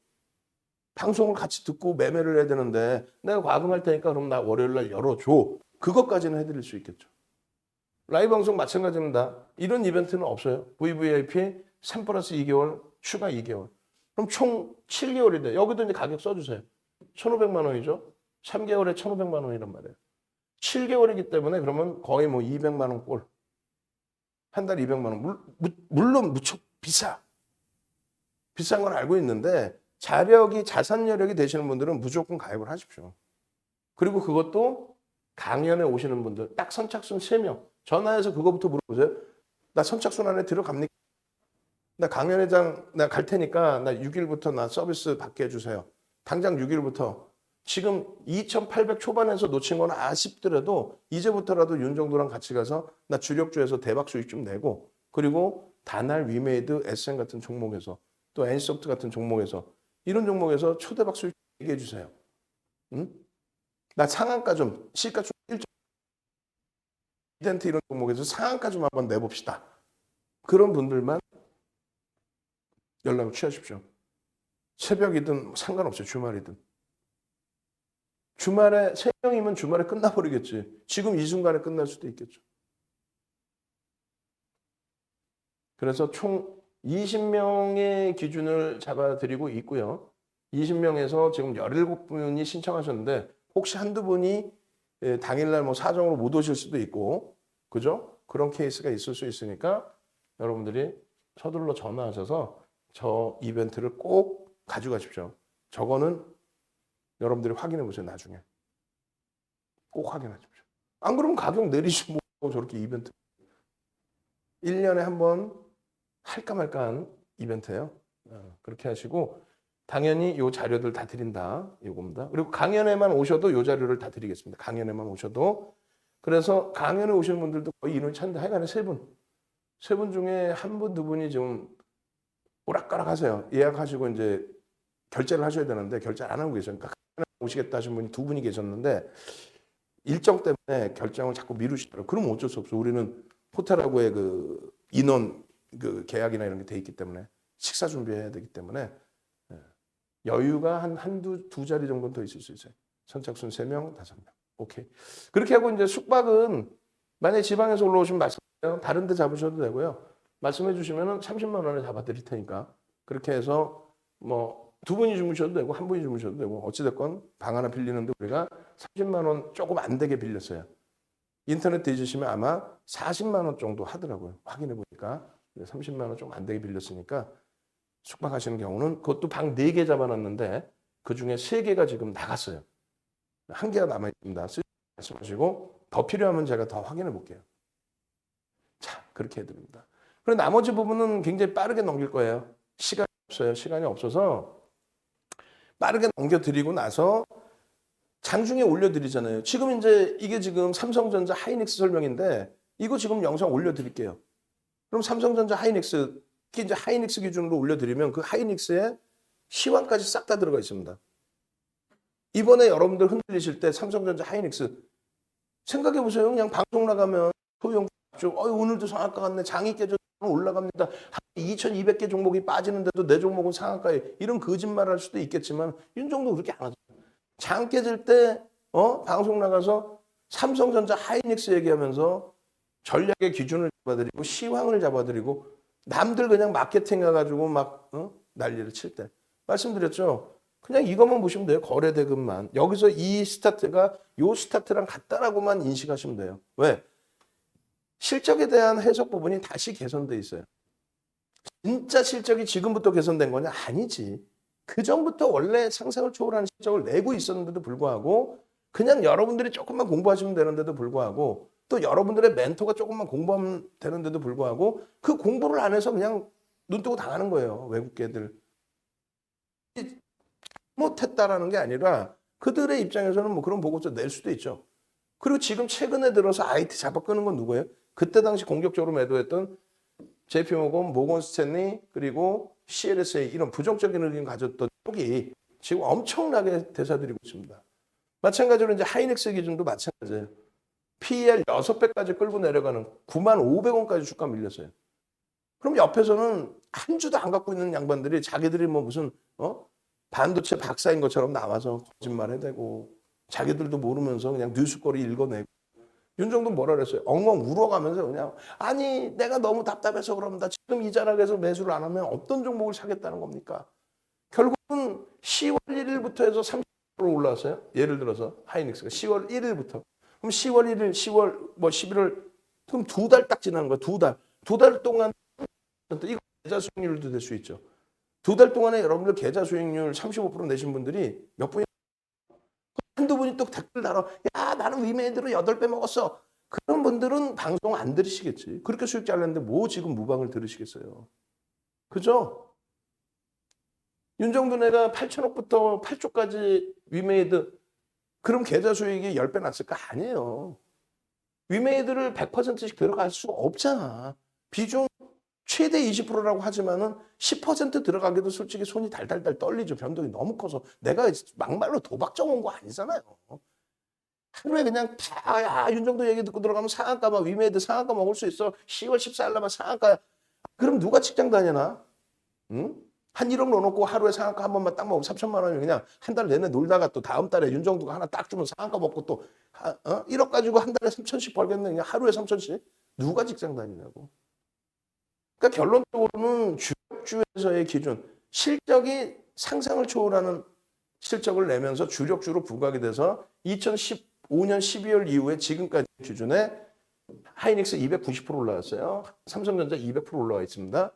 방송을 같이 듣고 매매를 해야 되는데 내가 과금할 테니까 그럼 나 월요일 날 열어줘. 그것까지는 해드릴 수 있겠죠. 라이브 방송 마찬가지입니다. 이런 이벤트는 없어요. VVIP 3 플러스 2개월 추가 2개월. 그럼 총 7개월이 돼. 여기도 이제 가격 써주세요. 1,500만 원이죠. 3개월에 1,500만 원이란 말이에요. 7개월이기 때문에 그러면 거의 뭐 200만 원 꼴. 한 달 200만 원. 물론 무척 비싸. 비싼 건 알고 있는데 자산 여력이 되시는 분들은 무조건 가입을 하십시오. 그리고 그것도 강연에 오시는 분들 딱 선착순 3명. 전화해서 그거부터 물어보세요. 나 선착순 안에 들어갑니까? 나 강연회장 나 갈 테니까 나 6일부터 나 서비스 받게 해주세요. 당장 6일부터. 지금 2,800 초반에서 놓친 건 아쉽더라도 이제부터라도 윤 정도랑 같이 가서 나 주력주에서 대박 수익 좀 내고 그리고 다날 위메이드 SM 같은 종목에서 또 N소프트 같은 종목에서 이런 종목에서 초대박 수익 얘기해 주세요. 응? 나 상한가 좀 시가 좀 이덴트 이런 종목에서 상한가 좀 한번 내봅시다. 그런 분들만 연락을 취하십시오. 새벽이든 상관없어요. 주말이든. 주말에 3명이면 주말에 끝나버리겠지. 지금 이 순간에 끝날 수도 있겠죠. 그래서 총 20명의 기준을 잡아드리고 있고요. 20명에서 지금 17분이 신청하셨는데 혹시 한두 분이 당일날 뭐 사정으로 못 오실 수도 있고 그죠? 그런 케이스가 있을 수 있으니까 여러분들이 서둘러 전화하셔서 저 이벤트를 꼭 가져가십시오. 저거는 여러분들이 확인해 보세요. 나중에. 꼭 확인하십시오. 안 그러면 가격 내리시고 저렇게 이벤트. 1년에 한 번 할까 말까한 이벤트예요. 그렇게 하시고 당연히 요 자료들 다 드린다. 요겁니다. 그리고 강연에만 오셔도 요 자료를 다 드리겠습니다. 강연에만 오셔도. 그래서 강연에 오시는 분들도 거의 인원이 찬데 하여간에 3분. 3분 중에 한 분, 두 분이 좀 오락가락 하세요. 예약하시고 이제 결제를 하셔야 되는데 결제를 안 하고 계세요. 그러니까 오시겠다 하신 분이 2분이 계셨는데 일정 때문에 결정을 자꾸 미루시더라고요. 그러면 어쩔 수 없어. 우리는 호텔하고의 그 인원 그 계약이나 이런 게 돼 있기 때문에 식사 준비해야 되기 때문에 여유가 두 자리 정도는 더 있을 수 있어요. 선착순 3명, 5명. 오케이. 그렇게 하고 이제 숙박은 만약에 지방에서 올라오시면 말씀해요. 다른 데 잡으셔도 되고요. 말씀해 주시면은 30만 원에 잡아 드릴 테니까. 그렇게 해서 뭐 2분이 주무셔도 되고 1분이 주무셔도 되고 어찌 됐건 방 하나 빌리는데 우리가 30만 원 조금 안 되게 빌렸어요. 인터넷 뒤지시면 아마 40만 원 정도 하더라고요. 확인해 보니까 30만 원 좀 안 되게 빌렸으니까 숙박하시는 경우는 그것도 방 4개 잡아놨는데 그중에 3개가 지금 나갔어요. 1개가 남아있습니다. 말씀하시고 더 필요하면 제가 더 확인해 볼게요. 자, 그렇게 해드립니다. 그리고 나머지 부분은 굉장히 빠르게 넘길 거예요. 시간이 없어요. 시간이 없어서 빠르게 넘겨드리고 나서 장중에 올려드리잖아요. 지금 이제 이게 지금 삼성전자 하이닉스 설명인데 이거 지금 영상 올려드릴게요. 그럼 삼성전자 하이닉스 특히 이제 하이닉스 기준으로 올려드리면 그 하이닉스에 시황까지 싹 다 들어가 있습니다. 이번에 여러분들 흔들리실 때 삼성전자 하이닉스 생각해 보세요. 그냥 방송 나가면 소형 오늘도 상한가 갔네. 장이 깨져 올라갑니다. 2,200개 종목이 빠지는데도 내 종목은 상한가에 이런 거짓말 할 수도 있겠지만 윤정도 그렇게 안 하죠. 장 깨질 때 방송 나가서 삼성전자 하이닉스 얘기하면서 전략의 기준을 잡아드리고 시황을 잡아드리고 남들 그냥 마케팅 해가지고 막 난리를 칠 때 말씀드렸죠. 그냥 이것만 보시면 돼요. 거래 대금만. 여기서 이 스타트가 요 스타트랑 같다라고만 인식하시면 돼요. 왜? 실적에 대한 해석 부분이 다시 개선돼 있어요. 진짜 실적이 지금부터 개선된 거냐? 아니지. 그 전부터 원래 상상을 초월하는 실적을 내고 있었는데도 불구하고 그냥 여러분들이 조금만 공부하시면 되는데도 불구하고 또 여러분들의 멘토가 조금만 공부하면 되는데도 불구하고 그 공부를 안 해서 그냥 눈 뜨고 당하는 거예요. 외국계들. 못했다라는 게 아니라 그들의 입장에서는 뭐 그런 보고서 낼 수도 있죠. 그리고 지금 최근에 들어서 IT 잡아 끄는 건 누구예요? 그때 당시 공격적으로 매도했던 JP모건, 모건 스탠리 그리고 CLSA 이런 부정적인 의견 가졌던 쪽이 지금 엄청나게 대사들이고 있습니다. 마찬가지로 이제 하이닉스 기준도 마찬가지예요. PER 6배까지 끌고 내려가는 95,500원까지 주가 밀렸어요. 그럼 옆에서는 한 주도 안 갖고 있는 양반들이 자기들이 뭐 무슨 반도체 박사인 것처럼 나와서 거짓말 해대고 자기들도 모르면서 그냥 뉴스거리 읽어내고 윤정도 뭐라 그랬어요? 엉엉 울어가면서 그냥 아니 내가 너무 답답해서 그럽니다. 지금 이 자락에서 매수를 안 하면 어떤 종목을 사겠다는 겁니까? 결국은 10월 1일부터 해서 30% 올라왔어요. 예를 들어서 하이닉스가 10월 1일부터. 그럼 10월 1일, 10월 뭐 11월 그럼 2달 딱 지나는 거야. 2달. 2달 동안 이거 계좌 수익률도 될 수 있죠. 2달 동안에 여러분들 계좌 수익률 35% 내신 분들이 몇 분이 한두 분이 또 댓글 달아. 야 나는 위메이드로 8배 먹었어. 그런 분들은 방송 안 들으시겠지. 그렇게 수익 잘 냈는데 뭐 지금 무방을 들으시겠어요. 그죠? 윤정도 내가 8천억부터 8조까지 위메이드 그럼 계좌 수익이 10배 났을까? 아니에요. 위메이드를 100%씩 들어갈 수 없잖아. 비중 최대 20%라고 하지만은 10% 들어가기도 솔직히 손이 달달달 떨리죠. 변동이 너무 커서 내가 막말로 도박 정한 거 아니잖아요. 하루에 그냥 다 윤정도 얘기 듣고 들어가면 상한가 막 위메이드 상한가 먹을 수 있어. 10월 14일 날만 상한가야. 그럼 누가 직장 다니나? 응? 한 1억 넣어놓고 하루에 상한가 한 번만 딱 먹으면 3천만 원이면 그냥 한 달 내내 놀다가 또 다음 달에 윤정도가 하나 딱 주면 상한가 먹고 또 1억 가지고 한 달에 3천씩 벌겠네. 그냥 하루에 3천씩. 누가 직장 다니냐고. 그러니까 결론적으로는 주력주에서의 기준, 실적이 상상을 초월하는 실적을 내면서 주력주로 부각이 돼서 2015년 12월 이후에 지금까지 기준에 하이닉스 290% 올라왔어요. 삼성전자 200% 올라와 있습니다.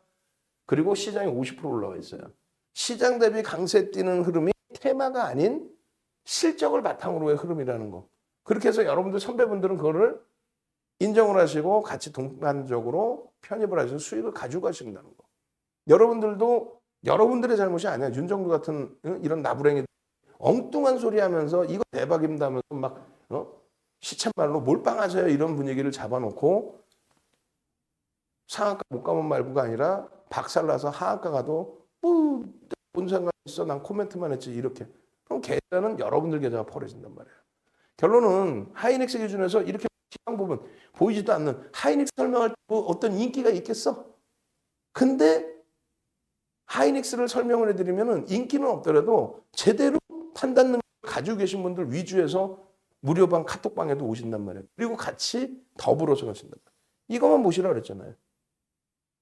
그리고 시장이 50% 올라와 있어요. 시장 대비 강세 뛰는 흐름이 테마가 아닌 실적을 바탕으로의 흐름이라는 거. 그렇게 해서 여러분들 선배분들은 그거를 인정을 하시고 같이 동반적으로 편입을 하셔서 수익을 가지고 가신다는 거. 여러분들도 여러분들의 잘못이 아니야. 윤정도 같은 이런 나부랭이 엉뚱한 소리 하면서 이거 대박입니다 하면서 막 시쳇말로 몰빵하세요 이런 분위기를 잡아놓고 상한가 못 가면 말고가 아니라 박살나서 하한가 가도 뭔 상관 있어 난 코멘트만 했지 이렇게. 그럼 계좌는 여러분들 계좌가 벌어진단 말이에요. 결론은 하이닉스 기준에서 이렇게 시장 부분 보이지도 않는 하이닉스 설명할 때 뭐 어떤 인기가 있겠어? 근데 하이닉스를 설명을 해드리면 인기는 없더라도 제대로 판단 능력을 가지고 계신 분들 위주에서 무료방 카톡방에도 오신단 말이에요. 그리고 같이 더불어서 가신단 말이에요. 이것만 보시라 그랬잖아요.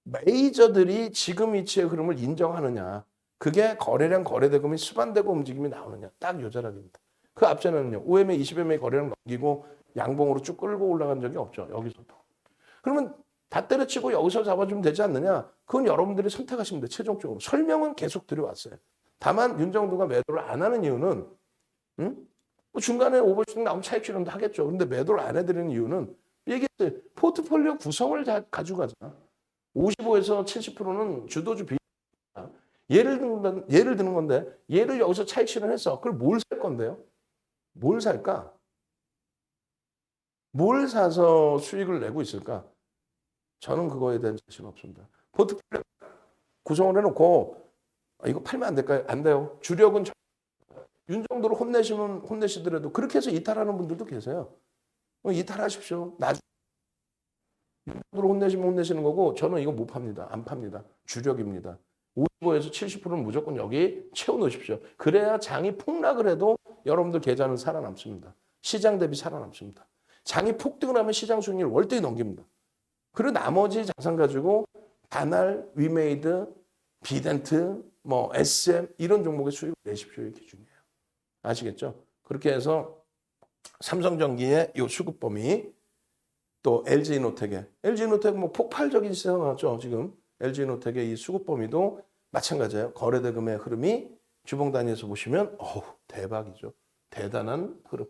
메이저들이 지금 이치의 흐름을 인정하느냐. 그게 거래량, 거래대금이 수반되고 움직임이 나오느냐. 딱 요 자락입니다. 그 앞전에는요. OMA, 20MA 거래량 넘기고 양봉으로 쭉 끌고 올라간 적이 없죠. 여기서도. 그러면 다 때려치고 여기서 잡아주면 되지 않느냐? 그건 여러분들이 선택하시면 돼요. 최종적으로. 설명은 계속 드려왔어요. 다만 윤정도가 매도를 안 하는 이유는 뭐 중간에 오버슈팅 나오면 차익 실현도 하겠죠. 그런데 매도를 안 해드리는 이유는 얘기했어요. 포트폴리오 구성을 가지고 가잖아. 55에서 70%는 주도주 비율이야. 예를 드는 건데 얘를 여기서 차익 실현했어. 그걸 뭘 살 건데요? 뭘 살까? 뭘 사서 수익을 내고 있을까? 저는 그거에 대한 자신 없습니다. 포트폴리오 구성을 해놓고 이거 팔면 안 될까요? 안 돼요. 주력은 윤정도로 혼내시면 혼내시더라도 그렇게 해서 이탈하는 분들도 계세요. 이탈하십시오. 나중에 윤정도로 혼내시면 혼내시는 거고 저는 이거 못 팝니다. 안 팝니다. 주력입니다. 55에서 70%는 무조건 여기 채워놓으십시오. 그래야 장이 폭락을 해도 여러분들 계좌는 살아남습니다. 시장 대비 살아남습니다. 장이 폭등을 하면 시장 수익률 월등히 넘깁니다. 그리고 나머지 자산 가지고 다날, 위메이드, 비덴트, 뭐 SM 이런 종목의 수익을 내십시오의 기준이에요. 아시겠죠? 그렇게 해서 삼성전기의 요 수급 범위 또 LG노텍 뭐 폭발적인 시세가 나왔죠. 지금 LG노텍의 이 수급 범위도 마찬가지예요. 거래 대금의 흐름이 주봉 단위에서 보시면 대박이죠. 대단한 흐름.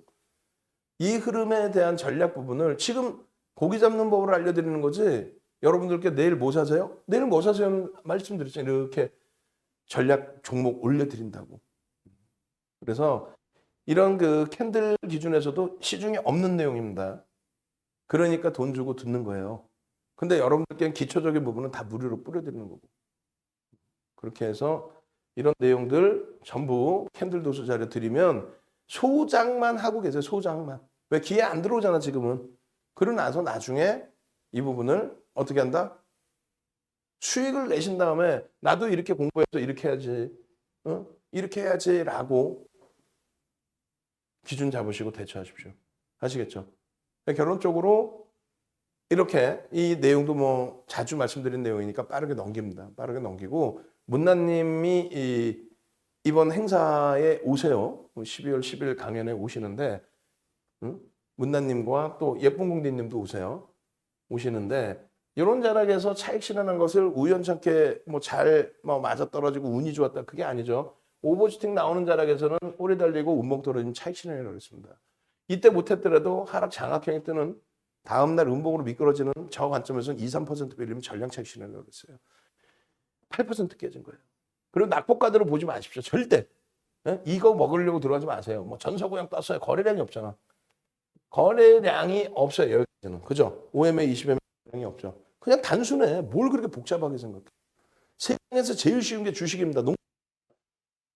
이 흐름에 대한 전략 부분을 지금 고기 잡는 법을 알려드리는 거지 여러분들께 내일 뭐 사세요? 내일 뭐 사세요? 말씀드렸잖아요. 이렇게 전략 종목 올려드린다고. 그래서 이런 그 캔들 기준에서도 시중에 없는 내용입니다. 그러니까 돈 주고 듣는 거예요. 근데 여러분들께는 기초적인 부분은 다 무료로 뿌려드리는 거고. 그렇게 해서 이런 내용들 전부 캔들 도수 자료 드리면 소장만 하고 계세요. 소장만. 왜 기회 안 들어오잖아 지금은. 그러고 나서 나중에 이 부분을 어떻게 한다? 수익을 내신 다음에 나도 이렇게 공부해서 이렇게 해야지. 이렇게 해야지라고 기준 잡으시고 대처하십시오. 아시겠죠? 결론적으로 이렇게 이 내용도 뭐 자주 말씀드린 내용이니까 빠르게 넘깁니다. 빠르게 넘기고 문나님이 이번 행사에 오세요. 12월 10일 강연에 오시는데 문나님과 또 예쁜 공디님도 오시는데 이런 자락에서 차익 실현한 것을 우연찮게 잘 맞아떨어지고 운이 좋았다 그게 아니죠. 오버슈팅 나오는 자락에서는 꼬리 달리고 운봉 떨어지면 차익 실현이라고 했습니다. 이때 못했더라도 하락 장악형이 뜨는 다음날 운봉으로 미끄러지는 저 관점에서는 2, 3% 빌리면 전량 차익 실현이라고 했어요. 8% 깨진 거예요. 그리고 낙폭가대로 보지 마십시오. 절대. 이거 먹으려고 들어가지 마세요. 뭐 전서구형 떴어요. 거래량이 없잖아. 거래량이 없어요. 여기는. 그죠? OMA, 20MA량이 없죠. 그냥 단순해. 뭘 그렇게 복잡하게 생각해. 세상에서 제일 쉬운 게 주식입니다.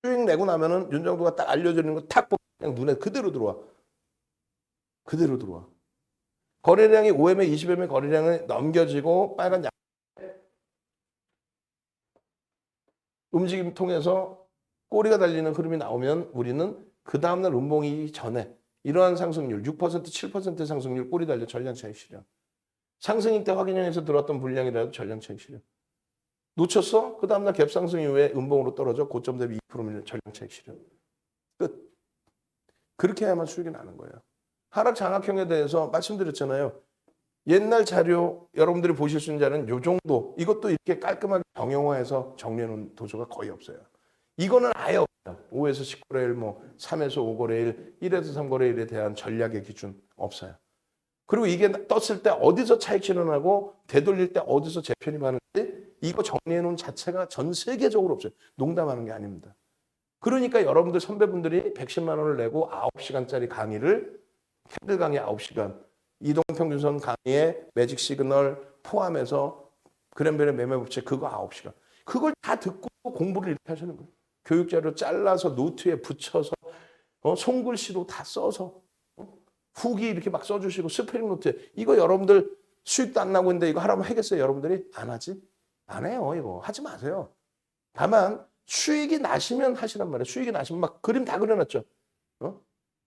수익 내고 나면은 윤정도가 딱 알려주는 거 탁 보면 그냥 눈에 그대로 들어와. 그대로 들어와. 거래량이 5MA, 20MA 거래량을 넘겨지고 빨간 양 움직임 통해서 꼬리가 달리는 흐름이 나오면 우리는 그 다음날 운봉이 전에 이러한 상승률 6%, 7% 상승률 꼬리 달려 전량 차익 실현. 상승일 때 확인형에서 들어왔던 물량이라도 전량 차익 실현. 놓쳤어? 그 다음날 갭상승 이후에 음봉으로 떨어져 고점 대비 2% 전량 차익 실현. 끝. 그렇게 해야만 수익이 나는 거예요. 하락 장악형에 대해서 말씀드렸잖아요. 옛날 자료 여러분들이 보실 수 있는 자료는 요 정도. 이것도 이렇게 깔끔하게 정형화해서 정리해 놓은 도서가 거의 없어요. 이거는 아예 없다. 5에서 10거래일, 3에서 5거래일, 1에서 3거래일에 대한 전략의 기준 없어요. 그리고 이게 떴을 때 어디서 차익 실현하고 되돌릴 때 어디서 재편입하는지 이거 정리해 놓은 자체가 전 세계적으로 없어요. 농담하는 게 아닙니다. 그러니까 여러분들 선배분들이 110만 원을 내고 9시간짜리 강의를 캔들 강의 9시간 이동평균선 강의에 매직 시그널 포함해서 그랜벨의 매매법칙 그거 9시간 그걸 다 듣고 공부를 이렇게 하시는 거예요. 교육자료 잘라서 노트에 붙여서 손글씨로 다 써서 후기 이렇게 막 써주시고 스프링 노트에 이거 여러분들 수익도 안 나고 있는데 이거 하라면 하겠어요? 여러분들이? 안 하지? 안 해요. 이거 하지 마세요. 다만 수익이 나시면 하시란 말이에요. 수익이 나시면 막 그림 다 그려놨죠.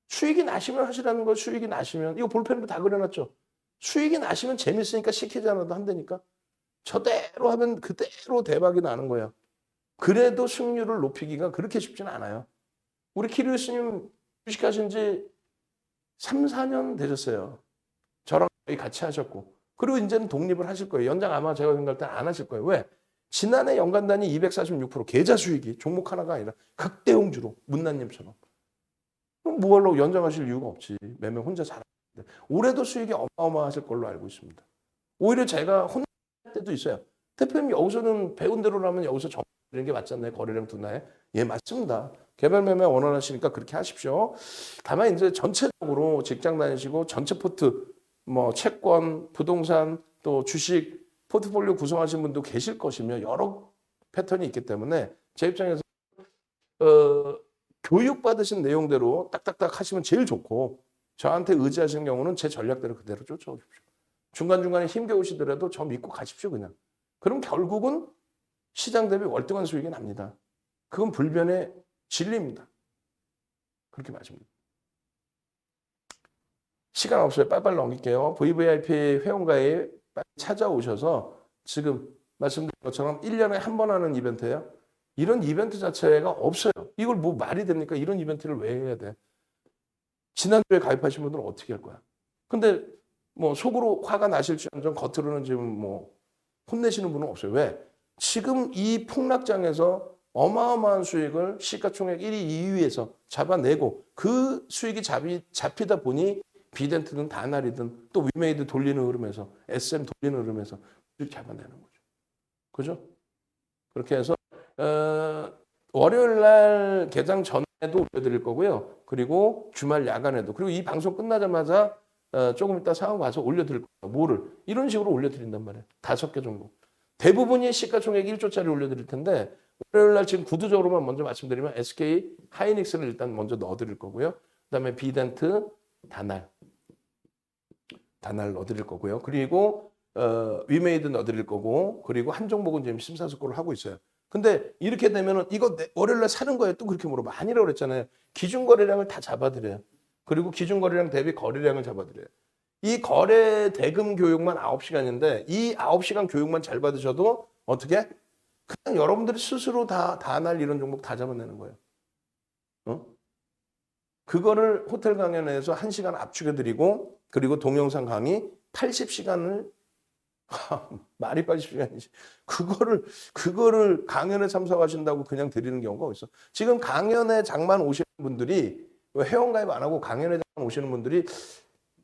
수익이 나시면 하시라는 거 수익이 나시면 이거 볼펜으로 다 그려놨죠. 수익이 나시면 재밌으니까 시키지 않아도 한다니까. 저대로 하면 그대로 대박이 나는 거야. 그래도 승률을 높이기가 그렇게 쉽지는 않아요. 우리 키리오 스님 주식하신 지 3, 4년 되셨어요. 저랑 거의 같이 하셨고. 그리고 이제는 독립을 하실 거예요. 연장 아마 제가 생각할 때 안 하실 거예요. 왜? 지난해 연간 단위 246% 계좌 수익이 종목 하나가 아니라 극대홍주로 문난님처럼. 그럼 뭐하려고 연장하실 이유가 없지. 매매 혼자 잘하는데. 올해도 수익이 어마어마하실 걸로 알고 있습니다. 오히려 제가 혼날 때도 있어요. 대표님 여기서는 배운 대로라면 여기서 정리하는 게 맞잖아요. 거래량 둔화에. 예, 맞습니다. 개별 매매 원활하시니까 그렇게 하십시오. 다만 이제 전체적으로 직장 다니시고 전체 포트, 채권, 부동산, 또 주식, 포트폴리오 구성하신 분도 계실 것이며 여러 패턴이 있기 때문에 제 입장에서 교육받으신 내용대로 딱딱딱 하시면 제일 좋고 저한테 의지하시는 경우는 제 전략대로 그대로 쫓아오십시오. 중간중간에 힘겨우시더라도 저 믿고 가십시오 그냥. 그럼 결국은 시장 대비 월등한 수익이 납니다. 그건 불변의 진리입니다. 그렇게 마십니다. 시간 없어요. 빨리빨리 넘길게요. VVIP 회원가입 빨리 찾아오셔서 지금 말씀드린 것처럼 1년에 한 번 하는 이벤트예요. 이런 이벤트 자체가 없어요. 이걸 뭐 말이 됩니까? 이런 이벤트를 왜 해야 돼? 지난주에 가입하신 분들은 어떻게 할 거야? 근데 뭐 속으로 화가 나실지언정 겉으로는 지금 뭐 혼내시는 분은 없어요. 왜? 지금 이 폭락장에서 어마어마한 수익을 시가총액 1위, 2위에서 잡아내고 그 수익이 잡히다 보니 비덴트든 다날이든 또 위메이드 돌리는 흐름에서 SM 돌리는 흐름에서 수익 잡아내는 거죠. 그죠? 그렇게 해서 월요일 날 개장 전에도 올려드릴 거고요. 그리고 주말 야간에도. 그리고 이 방송 끝나자마자 조금 이따 상황 봐서 올려드릴 거예요. 뭐를? 이런 식으로 올려드린단 말이에요. 5개 정도. 대부분이 시가총액 1조짜리 올려드릴 텐데 월요일 날 지금 구두적으로만 먼저 말씀드리면 SK 하이닉스를 일단 먼저 넣어드릴 거고요. 그다음에 비덴트, 다날 넣어드릴 거고요. 그리고 위메이드 넣어드릴 거고 그리고 한 종목은 지금 심사숙고를 하고 있어요. 근데 이렇게 되면은 이거 월요일날 사는 거예요. 또 그렇게 물어봐. 아니라고 그랬잖아요. 기준 거래량을 다 잡아드려요. 그리고 기준 거래량 대비 거래량을 잡아드려요. 이 거래 대금 교육만 9시간인데 이 9시간 교육만 잘 받으셔도 어떻게? 그냥 여러분들이 스스로 다날 이런 종목 다 잡아내는 거예요. 어? 그거를 호텔 강연에서 1시간 압축해드리고 그리고 동영상 강의 80시간을 말이 80시간이지. 그거를 강연에 참석하신다고 그냥 드리는 경우가 있어. 지금 강연에 장만 오시는 분들이 회원가입 안 하고 강연에 장만 오시는 분들이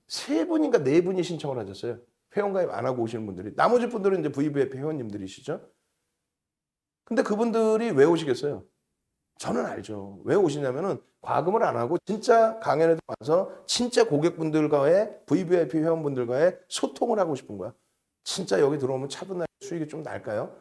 3분인가 4분이 신청을 하셨어요. 회원가입 안 하고 오시는 분들이. 나머지 분들은 이제 VVIP 회원님들이시죠. 근데 그분들이 왜 오시겠어요? 저는 알죠. 왜 오시냐면은 과금을 안 하고 진짜 강연에 와서 진짜 고객분들과의 VVIP 회원분들과의 소통을 하고 싶은 거야. 진짜 여기 들어오면 차분하게 수익이 좀 날까요?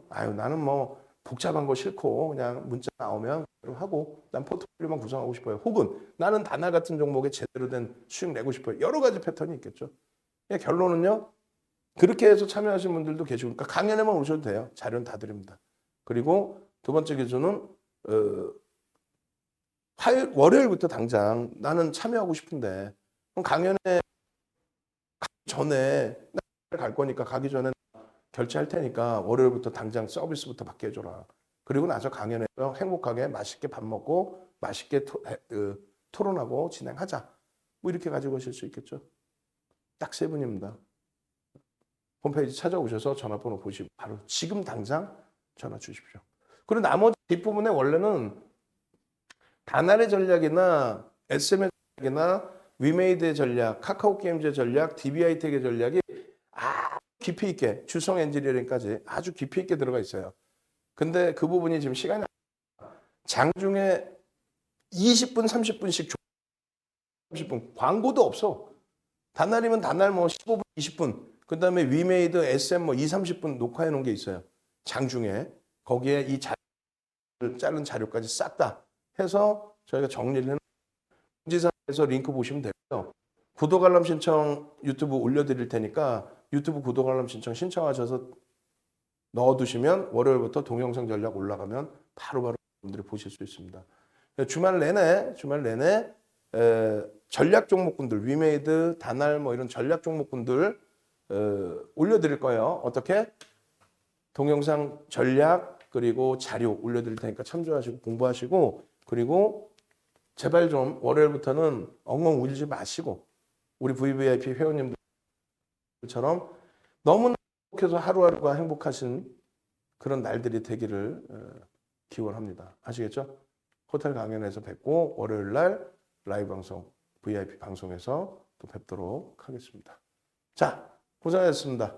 아유, 나는 뭐 복잡한 거 싫고 그냥 문자 나오면 하고 난 포트폴리오만 구성하고 싶어요. 혹은 나는 다날 같은 종목에 제대로 된 수익 내고 싶어요. 여러 가지 패턴이 있겠죠. 결론은요. 그렇게 해서 참여하신 분들도 계시고 그러니까 강연에만 오셔도 돼요. 자료는 다 드립니다. 그리고 두 번째 기준은 월요일부터 당장 나는 참여하고 싶은데 그럼 강연에 가기 전에 갈 거니까 가기 전에 결제할 테니까 월요일부터 당장 서비스부터 받게 해줘라. 그리고 나서 강연에서 행복하게 맛있게 밥 먹고 맛있게 토론하고 진행하자. 뭐 이렇게 가지고 오실 수 있겠죠. 딱 3분입니다. 홈페이지 찾아오셔서 전화번호 보시고 바로 지금 당장 전화 주십시오. 그리고 나머지 뒷부분에 원래는 다날의 전략이나 SM의 전략이나 위메이드의 전략, 카카오게임즈의 전략, DBI텍의 전략이 아주 깊이 있게 주성 엔지니어링까지 아주 깊이 있게 들어가 있어요. 근데 그 부분이 지금 시간이 장중에 20분, 30분씩 30분 광고도 없어. 다날이면 다날 뭐 15분, 20분. 그다음에 위메이드, SM 뭐 2, 30분 녹화해 놓은 게 있어요. 장중에 거기에 이 자른 자료까지 싹 다 해서 저희가 정리를 해놓은 공지사에서 링크 보시면 되고요. 구독 알람 신청 유튜브 올려드릴 테니까 유튜브 구독 알람 신청 신청하셔서 넣어두시면 월요일부터 동영상 전략 올라가면 바로바로 여러분들이 보실 수 있습니다. 주말 내내 전략 종목군들 위메이드, 다날 뭐 이런 전략 종목군들 올려드릴 거예요. 어떻게? 동영상 전략 그리고 자료 올려드릴 테니까 참조하시고 공부하시고 그리고 제발 좀 월요일부터는 엉엉 울지 마시고 우리 VVIP 회원님들처럼 너무나 행복해서 하루하루가 행복하신 그런 날들이 되기를 기원합니다. 아시겠죠? 호텔 강연에서 뵙고 월요일 날 라이브 방송 VIP 방송에서 또 뵙도록 하겠습니다. 자, 고생하셨습니다.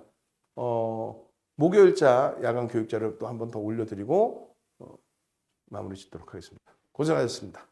목요일자 야간 교육자를 또 한 번 더 올려드리고 마무리 짓도록 하겠습니다. 고생하셨습니다.